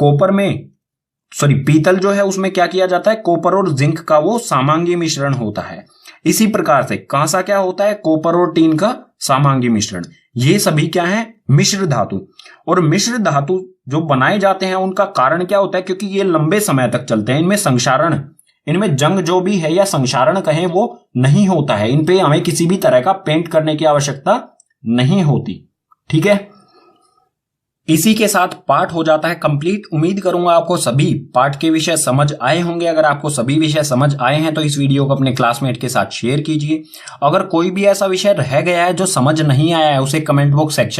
पीतल जो है उसमें क्या किया जाता है, कॉपर और जिंक का वो समांगी मिश्रण होता है। इसी प्रकार से कांसा क्या होता है, कॉपर और टीन का समांगी मिश्रण। ये सभी क्या है, मिश्र धातु। और मिश्र धातु जो बनाए जाते हैं उनका कारण क्या होता है, क्योंकि ये लंबे समय तक चलते हैं, इनमें जंग जो भी है या संक्षारण कहें वो नहीं होता है, इन पे हमें किसी भी तरह का पेंट करने की आवश्यकता नहीं होती। ठीक है, इसी के साथ पाठ हो जाता है कंप्लीट। उम्मीद करूंगा आपको सभी पाठ के विषय समझ आए होंगे। अगर आपको सभी विषय समझ आए हैं तो इस वीडियो को अपने क्लासमेट के साथ शेयर कीजिए। अगर कोई भी ऐसा विषय रह गया है जो समझ नहीं आया है उसे कमेंट बॉक्स सेक्शन